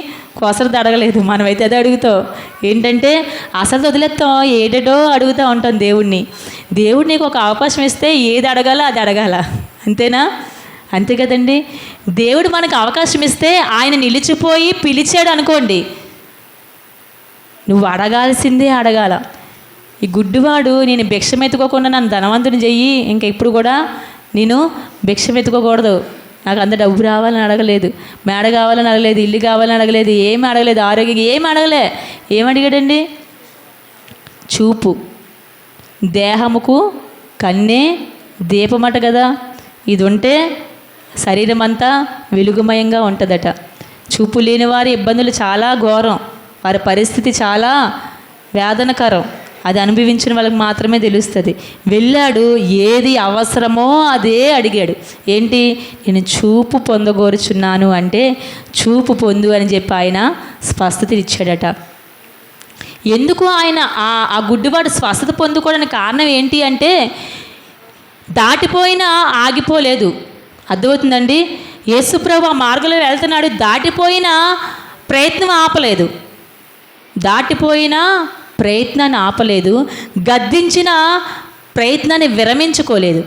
కొసరత అడగలేదు. మనమైతే అదే అడుగుతాం. ఏంటంటే అసలు వదిలేస్తాం, ఏటేటో అడుగుతూ ఉంటాం దేవుడిని. దేవుడు నీకు ఒక అవకాశం ఇస్తే ఏది అడగాలో అది అడగాల, అంతేనా? అంతే కదండి. దేవుడు మనకు అవకాశం ఇస్తే ఆయన నిలిచిపోయి పిలిచాడు అనుకోండి, నువ్వు అడగాల్సిందే అడగాల. ఈ గుడ్డివాడు, నేను భిక్షం ఎత్తుకోకుండా నన్ను ధనవంతుని చెయ్యి, ఇంకా ఇప్పుడు కూడా నేను భిక్షం ఎత్తుకోకూడదు, నాకు అంత డబ్బు రావాలని అడగలేదు, మేడ కావాలని అడగలేదు, ఇల్లు కావాలని అడగలేదు, ఏమి అడగలేదు, ఆరోగ్యం ఏమి అడగలే. ఏమడిగాడండి? చూపు. దేహముకు కన్నే దీపమట కదా. ఇది ఉంటే శరీరం అంతా వెలుగుమయంగా ఉంటుందట. చూపు లేని వారి ఇబ్బందులు చాలా ఘోరం, వారి పరిస్థితి చాలా వేదనకరం. అది అనుభవించిన వాళ్ళకి మాత్రమే తెలుస్తుంది. వెళ్ళాడు, ఏది అవసరమో అదే అడిగాడు. ఏంటి? నేను చూపు పొందగోరుచున్నాను అంటే చూపు పొందు అని చెప్పి ఆయన స్వస్థత ఇచ్చాడట. ఎందుకు ఆయన ఆ గుడ్డివాడు స్వస్థత పొందుకోవడానికి కారణం ఏంటి అంటే, దాటిపోయినా ఆగిపోలేదు. అర్థమవుతుందండి? యేసుప్రభు ఆ మార్గంలో వెళ్తున్నాడు, దాటిపోయినా ప్రయత్నం ఆపలేదు, దాటిపోయినా ప్రయత్నాన్ని ఆపలేదు, గద్దించిన ప్రయత్నాన్ని విరమించుకోలేదు.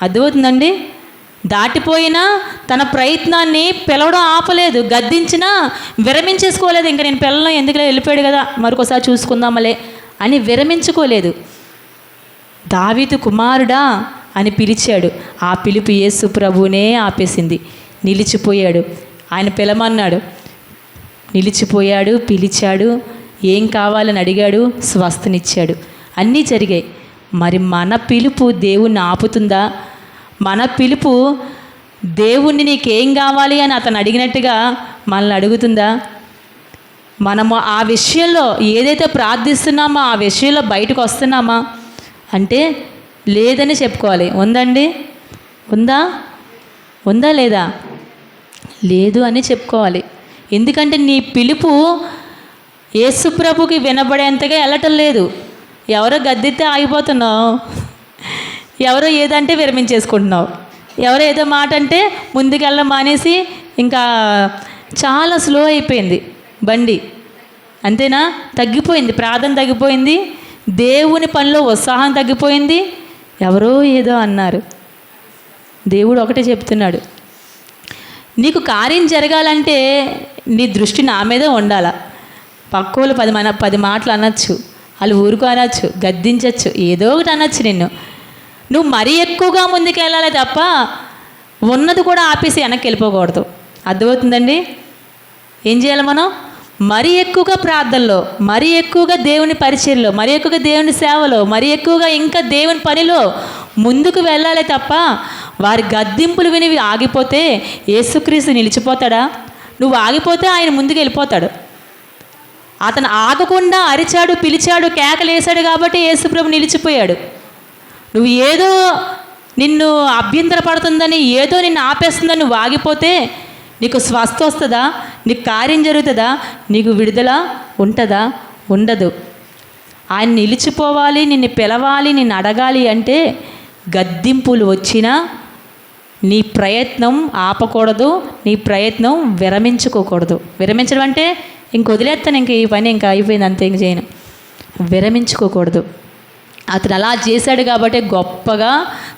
అర్థమవుతుందండి? దాటిపోయినా తన ప్రయత్నాన్ని పిలవడం ఆపలేదు, గద్దించినా విరమించేసుకోలేదు. ఇంకా నేను పిల్లలను ఎందుకులే, వెళ్ళిపోయాడు కదా, మరొకసారి చూసుకుందామలే అని విరమించుకోలేదు. దావీదు కుమారుడా అని పిలిచాడు. ఆ పిలుపు యేసు ప్రభువునే ఆపేసింది. నిలిచిపోయాడు. ఆయన పిలమన్నాడు, నిలిచిపోయాడు, పిలిచాడు, ఏం కావాలని అడిగాడు, స్వస్థనిచ్చాడు. అన్నీ జరిగాయి. మరి మన పిలుపు దేవుణ్ణి ఆపుతుందా? మన పిలుపు దేవుణ్ణి నీకేం కావాలి అని అతను అడిగినట్టుగా మనల్ని అడుగుతుందా? మనము ఆ విషయంలో ఏదైతే ప్రార్థిస్తున్నామో ఆ విషయంలో బయటకు వస్తున్నామా అంటే లేదని చెప్పుకోవాలి. ఉందండి? ఉందా లేదా? లేదు అని చెప్పుకోవాలి. ఎందుకంటే నీ పిలుపు యేసుప్రభుకి వినబడేంతగా వెళ్ళటం లేదు. ఎవరో గద్దితే ఆగిపోతున్నావు, ఎవరో ఏదంటే విరమించేసుకుంటున్నావు, ఎవరో ఏదో మాట అంటే ముందుకెళ్ళడం మానేసి ఇంకా చాలా స్లో అయిపోయింది బండి, అంతేనా? తగ్గిపోయింది, ప్రార్థన తగ్గిపోయింది, దేవుని పనిలో ఉత్సాహం తగ్గిపోయింది. ఎవరో ఏదో అన్నారు, దేవుడు ఒకటే చెప్తున్నాడు, నీకు కార్యం జరగాలంటే నీ దృష్టి నా మీదే ఉండాల. పక్కోళ్ళు 10 మాటలు అనొచ్చు, వాళ్ళు ఊరుకు అనొచ్చు, గద్దించవచ్చు, ఏదో ఒకటి అనొచ్చు నిన్ను. నువ్వు మరీ ఎక్కువగా ముందుకెళ్ళాలి తప్ప ఉన్నది కూడా ఆపేసి వెనక్కి వెళ్ళిపోకూడదు. అర్థమవుతుందండి? ఏం చేయాలి మనం? మరీ ఎక్కువగా ప్రార్థనలో, మరీ ఎక్కువగా దేవుని పరిచర్యలో, మరీ ఎక్కువగా దేవుని సేవలో, మరీ ఎక్కువగా ఇంకా దేవుని పనిలో ముందుకు వెళ్ళాలి తప్ప వారి గద్దింపులు విని ఆగిపోతే యేసుక్రీస్తు నిలిచిపోతాడా? నువ్వు ఆగిపోతే ఆయన ముందుకు వెళ్ళిపోతాడు. అతను ఆగకుండా అరిచాడు, పిలిచాడు, కేకలేశాడు కాబట్టి యేసుప్రభు నిలిచిపోయాడు. నువ్వు ఏదో నిన్ను అభ్యంతరపడుతుందని, ఏదో నిన్ను ఆపేస్తుందని నువ్వు ఆగిపోతే నీకు స్వస్థ వస్తుందా? నీకు కార్యం జరుగుతుందా? నీకు విడుదల ఉంటుందా? ఉండదు. ఆయన నిలిచిపోవాలి, నిన్ను పిలవాలి, నిన్ను అడగాలి అంటే గద్దింపులు వచ్చినా నీ ప్రయత్నం ఆపకూడదు, నీ ప్రయత్నం విరమించుకోకూడదు. విరమించడం అంటే ఇంక వదిలేస్తాను, ఇంక ఈ పని ఇంకా అయిపోయింది, అంతే, ఇంక చేయను. విరమించుకోకూడదు. అతను అలా చేశాడు కాబట్టి గొప్పగా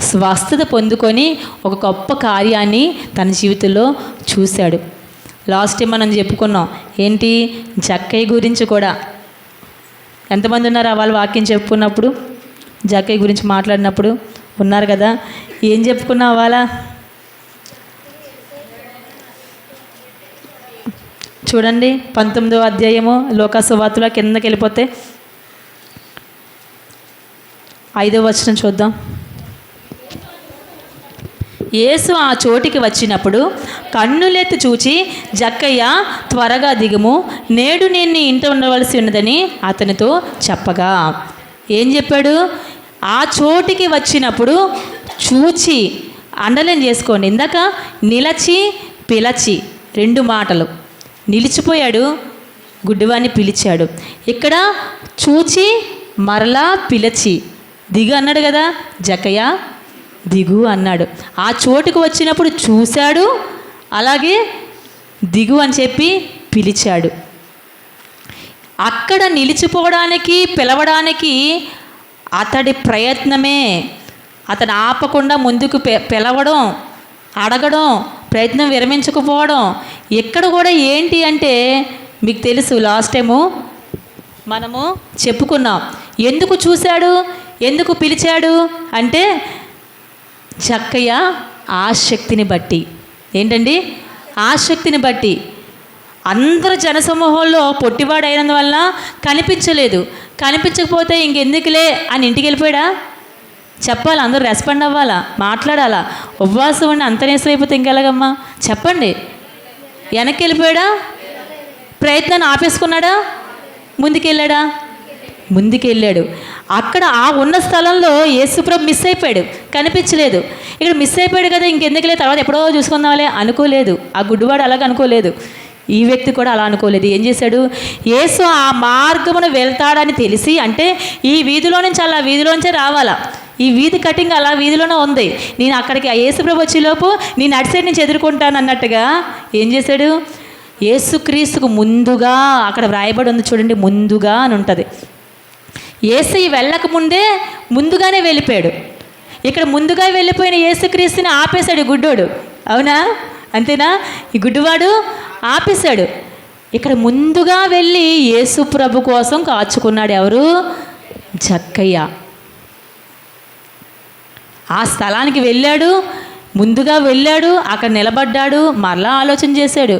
స్వస్థత పొందుకొని ఒక గొప్ప కార్యాన్ని తన జీవితంలో చూశాడు. లాస్ట్ టైం మనం చెప్పుకున్నాం ఏంటి, జక్కయ్య గురించి కూడా. ఎంతమంది ఉన్నారు వాళ్ళ వాక్యం చెప్పుకున్నప్పుడు, జక్కయ్య గురించి మాట్లాడినప్పుడు? ఉన్నారు కదా. ఏం చెప్పుకున్నావు వాళ్ళ? చూడండి 19వ అధ్యాయము లోకాసు వార్తలో కిందకి వెళ్ళిపోతే 5వ వచనం చూద్దాం. యేసు ఆ చోటికి వచ్చినప్పుడు కన్నులెత్తి చూచి, జక్కయ్య త్వరగా దిగుము, నేడు నేను నీ ఇంట ఉండవలసి ఉన్నదని అతనితో చెప్పగా. ఏం చెప్పాడు? ఆ చోటికి వచ్చినప్పుడు చూచి, అండర్లైన్ చేసుకోండి. ఇందాక నిలచి, పిలచి 2 మాటలు. నిలిచిపోయాడు, గుడ్డివాడిని పిలిచాడు. ఇక్కడ చూచి మరలా పిలిచి దిగు అన్నాడు కదా. జక్కయ్య దిగు అన్నాడు. ఆ చోటుకు వచ్చినప్పుడు చూశాడు, అలాగే దిగు అని చెప్పి పిలిచాడు. అక్కడ నిలిచిపోవడానికి, పిలవడానికి అతడి ప్రయత్నమే. అతను ఆపకుండా ముందుకు పిలవడం, అడగడం, ప్రయత్నం విరమించకపోవడం. ఎక్కడ కూడా ఏంటి అంటే మీకు తెలుసు, లాస్ట్ టైము మనము చెప్పుకున్నాం. ఎందుకు చూశాడు, ఎందుకు పిలిచాడు అంటే జక్కయ్య ఆసక్తిని బట్టి. ఏంటండి? ఆసక్తిని బట్టి. అందరు జనసమూహంలో పొట్టివాడైనందువల్ల కనిపించలేదు. కనిపించకపోతే ఇంకెందుకులే అని ఇంటికి వెళ్ళిపోయాడా? చెప్పాలి, అందరూ రెస్పాండ్ అవ్వాలా, మాట్లాడాలా. ఉపవాసం ఉండి అంత నీరసం అయిపోతే ఇంకెలాగమ్మా చెప్పండి? వెనక్కి వెళ్ళిపోయాడా? ప్రయత్నాన్ని ఆపేసుకున్నాడా? ముందుకెళ్ళాడా? ముందుకెళ్ళాడు. అక్కడ ఆ ఉన్న స్థలంలో యేసుప్రభు మిస్ అయిపోయాడు, కనిపించలేదు. ఇక్కడ మిస్ అయిపోయాడు కదా, ఇంకెందుకులే, తర్వాత ఎప్పుడో చూసుకుందాంలే అనుకోలేదు. ఆ గుడ్డివాడు అలాగ అనుకోలేదు. ఈ వ్యక్తి కూడా అలా అనుకోలేదు. ఏం చేశాడు? యేసు ఆ మార్గమును వెళ్తాడని తెలిసి, అంటే ఈ వీధిలో నుంచి అలా వీధిలోంచే రావాలా, ఈ వీధి కటింగ్ అలా వీధిలోనే ఉంది, నేను అక్కడికి యేసుప్రభు వచ్చేలోపు నేను అటు సైడ్ నుంచి ఎదుర్కొంటాను అన్నట్టుగా ఏం చేశాడు? యేసుక్రీస్తుకు ముందుగా, అక్కడ వ్రాయబడి ఉంది చూడండి, ముందుగా అని ఉంటుంది. యేసయ్య వెళ్ళక ముందే ముందుగానే వెళ్ళిపోయాడు. ఇక్కడ ముందుగా వెళ్ళిపోయిన యేసుక్రీస్తుని ఆపేశాడు గుడ్డోడు. అవునా? అంతేనా? ఈ గుడ్డివాడు ఆపేశాడు. ఇక్కడ ముందుగా వెళ్ళి యేసు ప్రభు కోసం కాచుకున్నాడు. ఎవరు? జక్కయ్య. ఆ స్థలానికి వెళ్ళాడు, ముందుగా వెళ్ళాడు, అక్కడ నిలబడ్డాడు, మరలా ఆలోచన చేశాడు.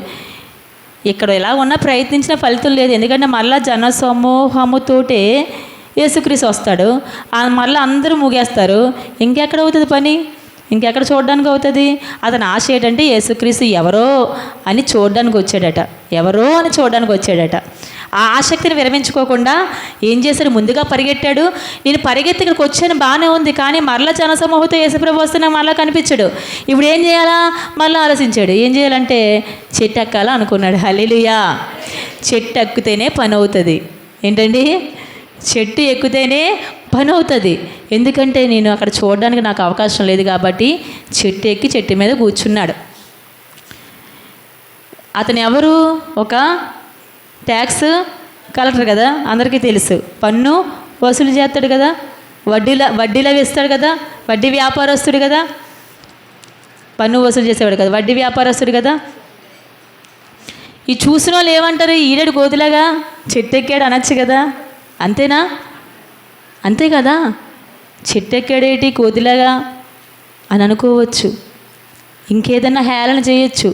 ఇక్కడ ఎలా ఉన్నా ప్రయత్నించిన ఫలితం లేదు. ఎందుకంటే మరలా జన సమూహముతోటే యేసుక్రీస్తు వస్తాడు, మరలా అందరూ ముగేస్తారు. ఇంకెక్కడ అవుతుంది పని? ఇంకెక్కడ చూడడానికి అవుతుంది? అతని ఆశ ఏంటంటే యేసుక్రీస్తు ఎవరో అని చూడడానికి వచ్చాడట. ఎవరో అని చూడడానికి వచ్చాడట. ఆ ఆసక్తిని విరమించుకోకుండా ఏం చేశాడు? ముందుగా పరిగెట్టాడు. నేను పరిగెత్తి ఇక్కడికి వచ్చాను, బాగానే ఉంది, కానీ మరలా జనసమూహంతో యేసుప్రభు వస్తున్నా మరలా కనిపించాడు. ఇప్పుడు ఏం చేయాలా? మరలా ఆలోచించాడు. ఏం చేయాలంటే చెట్టు ఎక్కాలా అనుకున్నాడు. హల్లెలూయా! చెట్టు ఎక్కితేనే పని అవుతుంది. ఏంటండి? చెట్టు ఎక్కితేనే పని అవుతుంది. ఎందుకంటే నేను అక్కడ చూడడానికి నాకు అవకాశం లేదు కాబట్టి చెట్టు ఎక్కి చెట్టు మీద కూర్చున్నాడు. అతను ఎవరు? ఒక ట్యాక్స్ కలెక్టర్ కదా, అందరికీ తెలుసు. పన్ను వసూలు చేస్తాడు కదా, వడ్డీలా వేస్తాడు కదా, వడ్డీ వ్యాపారస్తుడు కదా. పన్ను వసూలు చేసేవాడు కదా, వడ్డీ వ్యాపారస్తుడు కదా. ఈ చూసిన వాళ్ళు ఏమంటారు, ఈడేడు కోతిలాగా చెట్టు ఎక్కాడు అనొచ్చు కదా. అంతేనా? అంతే కదా, చెట్టు ఎక్కాడేటి కోతిలాగా అని అనుకోవచ్చు, ఇంకేదన్నా హేళన చేయొచ్చు.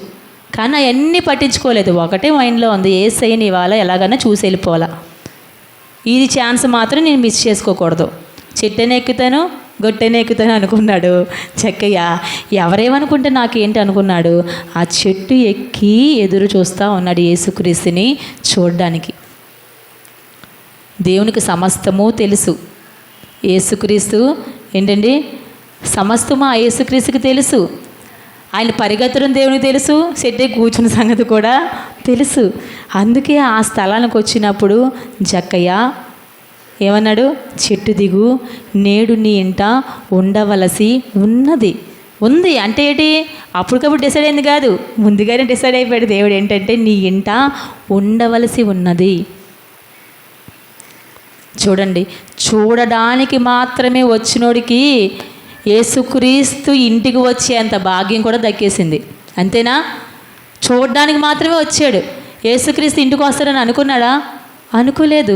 కానీ అవన్నీ పట్టించుకోలేదు. ఒకటే మైండ్లో ఉంది, యేసయ్యని ఇవాళ ఎలాగైనా చూసి వెళ్ళిపోవాలా, ఇది ఛాన్స్ మాత్రం నేను మిస్ చేసుకోకూడదు. చెట్టెనే ఎక్కుతాను, గొట్టెనే ఎక్కుతాను అనుకున్నాడు జక్కయ్య. ఎవరేమనుకుంటే నాకేంటి అనుకున్నాడు. ఆ చెట్టు ఎక్కి ఎదురు చూస్తూ ఉన్నాడు యేసుక్రీస్తుని చూడడానికి. దేవునికి సమస్తము తెలుసు. యేసుక్రీస్తు ఏంటండి, సమస్తము ఆ యేసుక్రీస్తుకి తెలుసు. ఆయన పరిగెత్తడం దేవునికి తెలుసు, చెట్టే కూర్చున్న సంగతి కూడా తెలుసు. అందుకే ఆ స్థలానికి వచ్చినప్పుడు జక్కయ్య ఏమన్నాడు, చెట్టు దిగు, నేడు నీ ఇంట ఉండవలసి ఉంది అంటే ఏంటి, అప్పటికప్పుడు డిసైడ్ అయింది కాదు, ముందుగానే డిసైడ్ అయిపోయాడు దేవుడు. ఏంటంటే నీ ఇంట ఉండవలసి ఉన్నది. చూడండి, చూడడానికి మాత్రమే వచ్చినోడికి యేసుక్రీస్తు ఇంటికి వచ్చేంత భాగ్యం కూడా దక్కేసింది. అంతేనా? చూడడానికి మాత్రమే వచ్చాడు. యేసుక్రీస్తు ఇంటికి వస్తాడని అనుకున్నాడా? అనుకోలేదు.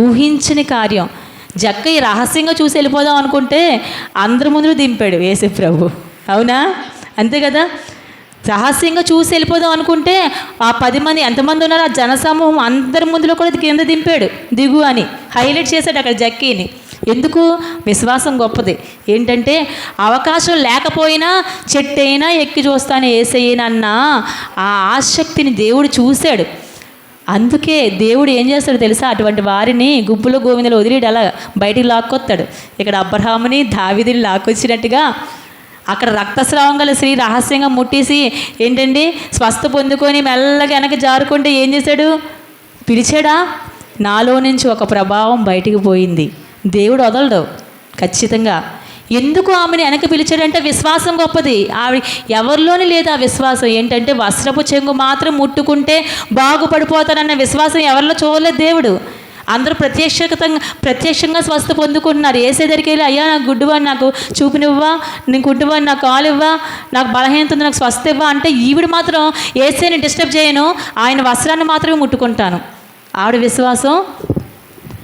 ఊహించని కార్యం. జక్కయ్య రహస్యంగా చూసి వెళ్ళిపోదాం అనుకుంటే అందరి ముందు దింపాడు యేసు ప్రభు. అవునా? అంతే కదా. రహస్యంగా చూసి వెళ్ళిపోదాం అనుకుంటే ఆ 10 మంది ఎంతమంది ఉన్నారో ఆ జనసమూహం అందరి ముందులో కూడా కింద దింపాడు, దిగు అని హైలైట్ చేశాడు అక్కడ జక్కయ్యని. ఎందుకు? విశ్వాసం గొప్పది. ఏంటంటే అవకాశం లేకపోయినా చెట్టైనా ఎక్కి చూస్తాను యేసయ్యనన్న ఆ ఆసక్తిని దేవుడు చూశాడు. అందుకే దేవుడు ఏం చేస్తాడు తెలుసా, అటువంటి వారిని గుంపులో గోవిందలు వదిలేడు, అలా బయటికి లాక్కొస్తాడు. ఇక్కడ అబ్రహాముని దావీదుని లాక్కొచ్చినట్టుగా అక్కడ రక్తస్రావం గల స్త్రీ రహస్యంగా ముట్టేసి ఏంటండి స్వస్థ పొందుకొని మెల్లగా వెనక జారుకుంటే ఏం చేశాడు, పిలిచాడా? నాలో నుంచి ఒక ప్రభావం బయటికి పోయింది. దేవుడు వదలడు ఖచ్చితంగా. ఎందుకు ఆమెను వెనక పిలిచాడంటే విశ్వాసం గొప్పది. ఆవిడ ఎవరిలోని లేదు ఆ విశ్వాసం. ఏంటంటే వస్త్రపు చెంగు మాత్రం ముట్టుకుంటే బాగుపడిపోతానన్న విశ్వాసం ఎవరిలో చూడలేదు దేవుడు. అందరూ ప్రత్యక్షంగా స్వస్థ పొందుకుంటున్నారు. ఏసే దగ్గరికి వెళ్ళి, అయ్యా నాకు గుడ్డువాడిని నాకు చూపునివ్వా, నేను గుడ్డువాడిని నాకు కాలు ఇవ్వా, నాకు బలహీనత ఉంది నాకు స్వస్థ ఇవ్వా అంటే ఈవిడ మాత్రం ఏసేని డిస్టర్బ్ చేయను, ఆయన వస్త్రాన్ని మాత్రమే ముట్టుకుంటాను. ఆవిడ విశ్వాసం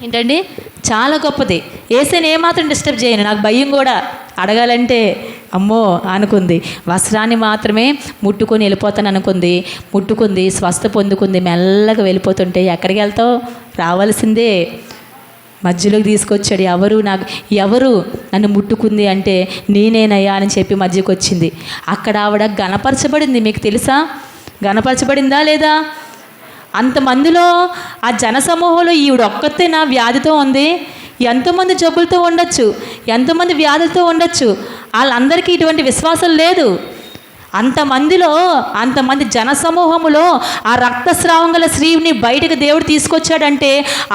ఏంటండి చాలా గొప్పది. ఏసేని ఏమాత్రం డిస్టర్బ్ చేయను, నాకు భయం కూడా అడగాలంటే అమ్మో అనుకుంది. వస్త్రాన్ని మాత్రమే ముట్టుకొని వెళ్ళిపోతాను అనుకుంది. ముట్టుకుంది, స్వస్థ పొందుకుంది. మెల్లగా వెళ్ళిపోతుంటే ఎక్కడికి వెళ్తావు, రావాల్సిందే. మధ్యలోకి తీసుకొచ్చాడు. ఎవరు నన్ను ముట్టుకుంది అంటే నేనేనయ్యా అని చెప్పి మధ్యకి వచ్చింది. అక్కడ ఆవిడ గణపరచబడింది. మీకు తెలుసా గణపరచబడిందా లేదా? అంతమందిలో ఆ జనసమూహంలో ఈవిడ ఒక్కతే నా వ్యాధితో ఉంది. ఎంతోమంది జబ్బులతో ఉండొచ్చు, ఎంతోమంది వ్యాధులతో ఉండొచ్చు, వాళ్ళందరికీ ఇటువంటి విశ్వాసం లేదు. అంతమంది జనసమూహములో ఆ రక్తస్రావం గల స్త్రీని బయటకు దేవుడు తీసుకొచ్చాడంటే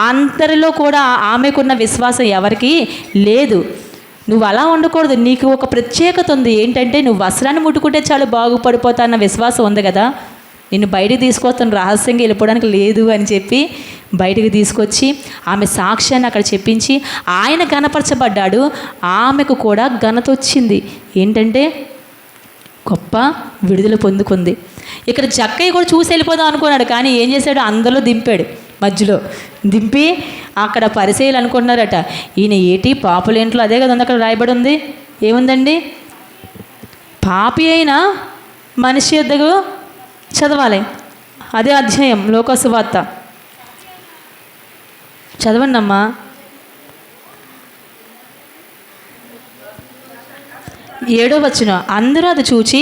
అందరిలో కూడా ఆమెకున్న విశ్వాసం ఎవరికీ లేదు. నువ్వు అలా ఉండకూడదు. నీకు ఒక ప్రత్యేకత ఉంది. ఏంటంటే నువ్వు వస్త్రాన్ని ముట్టుకుంటే చాలు బాగుపడిపోతా అన్న విశ్వాసం ఉంది కదా. నిన్ను బయటికి తీసుకొస్తాను, రహస్యంగా వెళ్ళిపోవడానికి లేదు అని చెప్పి బయటికి తీసుకొచ్చి ఆమె సాక్ష్యాన్ని అక్కడ చెప్పించి ఆయన ఘనపరచబడ్డాడు. ఆమెకు కూడా ఘనత వచ్చింది. ఏంటంటే గొప్ప విడుదల పొందుకుంది. ఇక్కడ జక్కయ్య కూడా చూసి వెళ్ళిపోదాం అనుకున్నాడు. కానీ ఏం చేశాడు, అందరిలో దింపాడు. మధ్యలో దింపి అక్కడ పరిచయాలు అనుకుంటున్నారట, ఈయన ఏటి పాపులేంట్లో అదే కదా ఉంది అక్కడ రాయబడి ఉంది. ఏముందండి, పాపి అయిన మనిషి యొద్దకు చదవాలి. అదే అధ్యాయం లోకసువార్త చదవండి అమ్మా. 7వ వచనం, అందరూ అది చూచి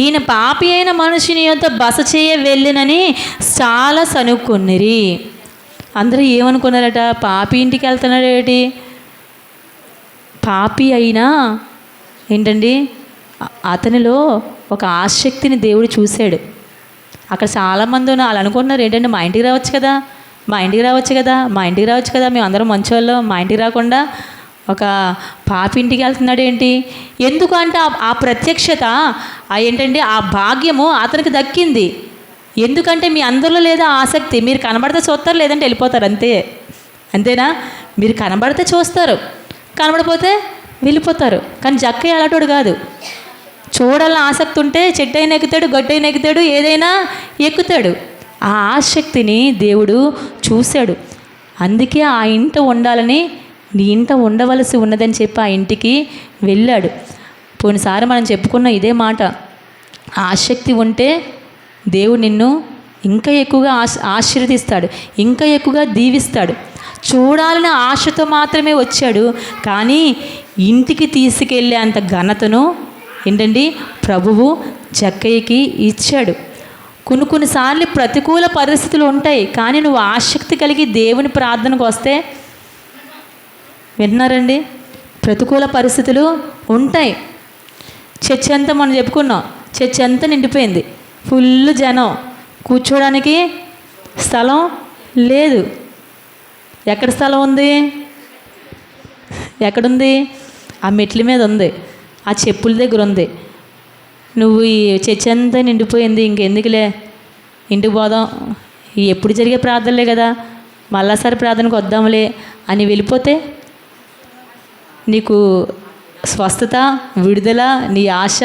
ఈయన పాపి అయిన మనుషుని యొద్ద బస చేయ వెళ్ళినని చాలా సనుక్కునిరి. అందరూ ఏమనుకున్నారట, పాపి ఇంటికి వెళ్తున్నాడు ఏంటి, పాపి అయినా ఏంటండి అతనిలో ఒక ఆసక్తిని దేవుడు చూశాడు. అక్కడ చాలామంది వాళ్ళు అనుకుంటున్నారు ఏంటంటే మా ఇంటికి రావచ్చు కదా, మా ఇంటికి రావచ్చు కదా, మా ఇంటికి రావచ్చు కదా, మేము అందరం మంచోళ్ళం, మా ఇంటికి రాకుండా ఒక పాపి ఇంటికి వెళ్తున్నాడు ఏంటి. ఎందుకు అంటే ఆ ప్రత్యక్షత ఏంటంటే ఆ భాగ్యము అతనికి దక్కింది. ఎందుకంటే మీ అందరిలో లేదా ఆసక్తి, మీరు కనబడితే చూస్తారు, లేదంటే వెళ్ళిపోతారు, అంతేనా. మీరు కనబడితే చూస్తారు, కనబడిపోతే వెళ్ళిపోతారు. కానీ జక్కయ్య అలాంటోడు కాదు. చూడాలని ఆసక్తి ఉంటే చెట్టు అయినా ఎక్కుతాడు, గట్టు అయినా ఎక్కుతాడు, ఏదైనా ఎక్కుతాడు. ఆ ఆసక్తిని దేవుడు చూశాడు. అందుకే ఆ ఇంట ఉండాలని, నీ ఇంట ఉండవలసి ఉన్నదని చెప్పి ఆ ఇంటికి వెళ్ళాడు. పోయినసారి మనం చెప్పుకున్న ఇదే మాట. ఆసక్తి ఉంటే దేవుడు నిన్ను ఇంకా ఎక్కువగా ఆశీర్వదిస్తాడు, ఇంకా ఎక్కువగా దీవిస్తాడు. చూడాలని ఆశతో మాత్రమే వచ్చాడు, కానీ ఇంటికి తీసుకెళ్ళే అంత ఘనతను ఏంటండి ప్రభువు జక్కయ్యకి ఇచ్చాడు. కొన్నిసార్లు ప్రతికూల పరిస్థితులు ఉంటాయి, కానీ నువ్వు ఆసక్తి కలిగి దేవుని ప్రార్థనకు వస్తే, విన్నారండి, ప్రతికూల పరిస్థితులు ఉంటాయి. చర్చ్ అంతా మనం చెప్పుకున్నాం, చర్చ్ అంతా నిండిపోయింది, ఫుల్ జనం, కూర్చోడానికి స్థలం లేదు. ఎక్కడ స్థలం ఉంది? ఎక్కడుంది? ఆ మెట్ల మీద ఉంది, ఆ చెప్పుల దగ్గర ఉంది. నువ్వు ఈ చర్చ్ అంతా నిండిపోయింది, ఇంకెందుకులే ఇంటికి పోదాం, ఎప్పుడు జరిగే ప్రార్థనలే కదా, మళ్ళాసారి ప్రార్థనకు వద్దాంలే అని వెళ్ళిపోతే నీకు స్వస్థత, విడుదల, నీ ఆశ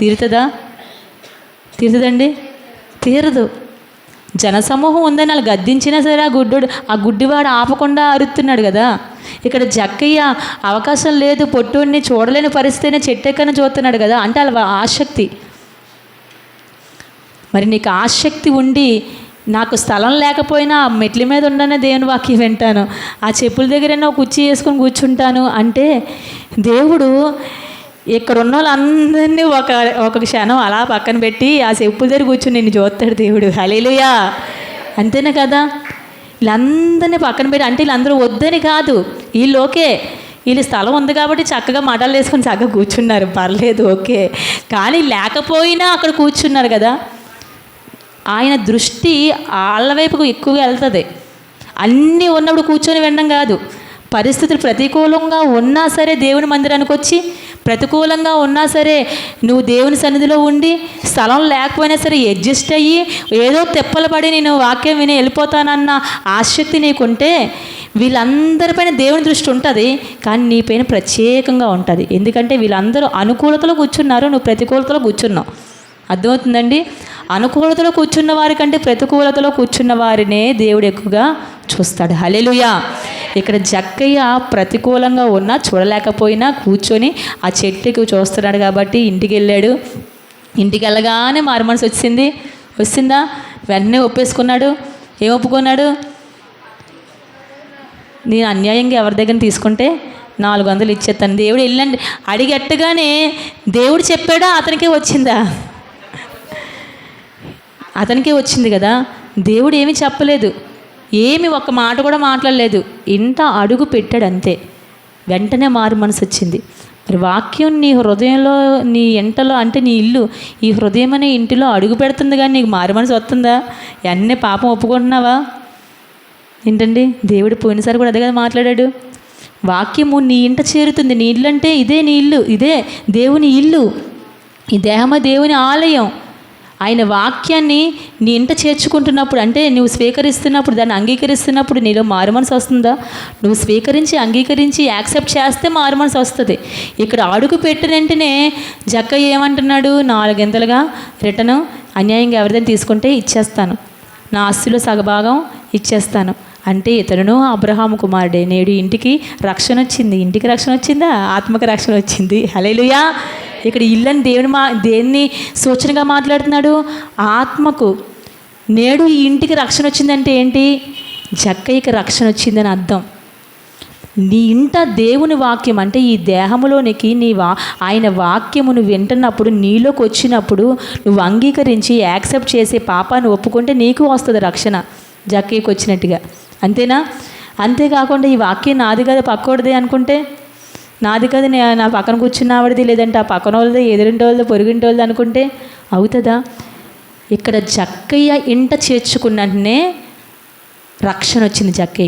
తీరుతుందా? తీరుతుందండి? తీరదు. జనసమూహం ఉందని వాళ్ళు గద్దించినా సరే ఆ గుడ్డివాడు ఆపకుండా అరుస్తున్నాడు కదా. ఇక్కడ జక్కయ్య అవకాశం లేదు, పొట్టుని చూడలేని పరిస్థితినే చెట్టెక్కన చూస్తున్నాడు కదా, అంటే వాళ్ళ ఆసక్తి. మరి నీకు ఆసక్తి ఉండి, నాకు స్థలం లేకపోయినా మెట్ల మీద ఉండనే దేవుని వాక్యం వింటాను, ఆ చెప్పుల దగ్గరైనా కుర్చీ వేసుకొని కూర్చుంటాను అంటే, దేవుడు ఇక్కడ ఉన్న వాళ్ళందరినీ ఒక క్షణం అలా పక్కన పెట్టి ఆ చెప్పుల దగ్గర కూర్చుని నిన్ను చూస్తాడు దేవుడు. హల్లెలూయా. అంతేనా కదా? వీళ్ళందరినీ పక్కన పెట్టి, అంటే వీళ్ళందరూ వద్దని కాదు, వీళ్ళు స్థలం ఉంది కాబట్టి చక్కగా మటాలు వేసుకొని చక్కగా కూర్చున్నారు, పర్లేదు, ఓకే. కానీ లేకపోయినా అక్కడ కూర్చున్నారు కదా. ఆయన దృష్టి వాళ్ళ వైపుకు ఎక్కువగా వెళ్తుంది. అన్నీ ఉన్నప్పుడు కూర్చొని వినడం కాదు, పరిస్థితులు ప్రతికూలంగా ఉన్నా సరే దేవుని మందిరానికి వచ్చి, ప్రతికూలంగా ఉన్నా సరే నువ్వు దేవుని సన్నిధిలో ఉండి, స్థలం లేకపోయినా సరే అడ్జస్ట్ అయ్యి, ఏదో తెప్పలు పడి నేను వాక్యం విని వెళ్ళిపోతానన్న ఆసక్తి నీకుంటే, వీళ్ళందరిపైన దేవుని దృష్టి ఉంటుంది, కానీ నీ పైన ప్రత్యేకంగా ఉంటుంది. ఎందుకంటే వీళ్ళందరూ అనుకూలతలో కూర్చున్నారు, నువ్వు ప్రతికూలతలో కూర్చున్నావు. అర్థమవుతుందండి? అనుకూలతలో కూర్చున్న వారి కంటే ప్రతికూలతలో కూర్చున్న వారినే దేవుడు ఎక్కువగా చూస్తాడు. హల్లెలూయా. ఇక్కడ జక్కయ్య ప్రతికూలంగా ఉన్నా చూడలేకపోయినా కూర్చొని ఆ చెట్టుకి చూస్తున్నాడు కాబట్టి ఇంటికి వెళ్ళాడు. ఇంటికి వెళ్ళగానే మారు మనసు వచ్చిందా? వెంటనే ఒప్పేసుకున్నాడు. ఏం ఒప్పుకున్నాడు? నేను అన్యాయంగా ఎవరి దగ్గర తీసుకుంటే 400 ఇచ్చేస్తాను. దేవుడు వెళ్ళండి అడిగట్టుగానే దేవుడు చెప్పాడా? అతనికే వచ్చిందా? అతనికే వచ్చింది కదా. దేవుడు ఏమీ చెప్పలేదు, ఏమి ఒక్క మాట కూడా మాట్లాడలేదు, ఇంత అడుగు పెట్టాడు అంతే. వెంటనే మారు మనసు వచ్చింది. మరి వాక్యం నీ హృదయంలో, నీ ఇంటలో, అంటే నీ ఇల్లు, ఈ హృదయం అనే ఇంటిలో అడుగు పెడుతుంది, కానీ నీకు మారు మనసు వస్తుందా? అన్నీ పాపం ఒప్పుకుంటున్నావా? ఏంటండి, దేవుడు పోయినసారి కూడా అదే కదా మాట్లాడాడు. వాక్యము నీ ఇంట చేరుతుంది. నీ ఇల్లు అంటే ఇదే, నీ ఇల్లు ఇదే, దేవుని ఇల్లు, ఈ దేహమ దేవుని ఆలయం. ఆయన వాక్యాన్ని నీ ఇంట చేర్చుకుంటున్నప్పుడు, అంటే నువ్వు స్వీకరిస్తున్నప్పుడు, దాన్ని అంగీకరిస్తున్నప్పుడు నీలో మారు మనసు వస్తుందా? నువ్వు స్వీకరించి అంగీకరించి యాక్సెప్ట్ చేస్తే మారు మనసు వస్తుంది. ఇక్కడ అడుగు పెట్టిన వెంటనే జక్కయ్య ఏమంటున్నాడు? 4 రిటర్ను అన్యాయంగా ఎవరిదైనా తీసుకుంటే ఇచ్చేస్తాను, నా ఆస్తిలో సగభాగం ఇచ్చేస్తాను అంటే, ఇతరును అబ్రహాము కుమారుడే. నేడు ఇంటికి రక్షణ వచ్చింది. ఇంటికి రక్షణ వచ్చిందా? ఆత్మకి రక్షణ వచ్చింది. హల్లెలూయా. ఇక్కడ ఇల్లని దేన్ని సూచనగా మాట్లాడుతున్నాడు? ఆత్మకు. నేడు ఈ ఇంటికి రక్షణ వచ్చిందంటే ఏంటి? జక్కయ్యకి రక్షణ వచ్చిందని అర్థం. నీ ఇంట దేవుని వాక్యం, అంటే ఈ దేహములోనికి ఆయన వాక్యము నువ్వు వింటున్నప్పుడు, నీలోకి వచ్చినప్పుడు నువ్వు అంగీకరించి యాక్సెప్ట్ చేసే పాపాన్ని ఒప్పుకుంటే నీకు వస్తుంది రక్షణ, జక్కయ్యకి వచ్చినట్టుగా. అంతేనా? అంతేకాకుండా ఈ వాక్యం నాది కదా పక్కోడిదే అనుకుంటే, నాది కదా నా పక్కన కూర్చున్నవాడిది, లేదంటే ఆ పక్కన వాళ్ళది, ఎదురింటి వాళ్ళది, పొరుగింటి వాళ్ళది అనుకుంటే అవుతుందా? ఇక్కడ జక్కయ్య ఇంట చేర్చుకున్నట్టునే రక్షణ వచ్చింది జక్కయ్య.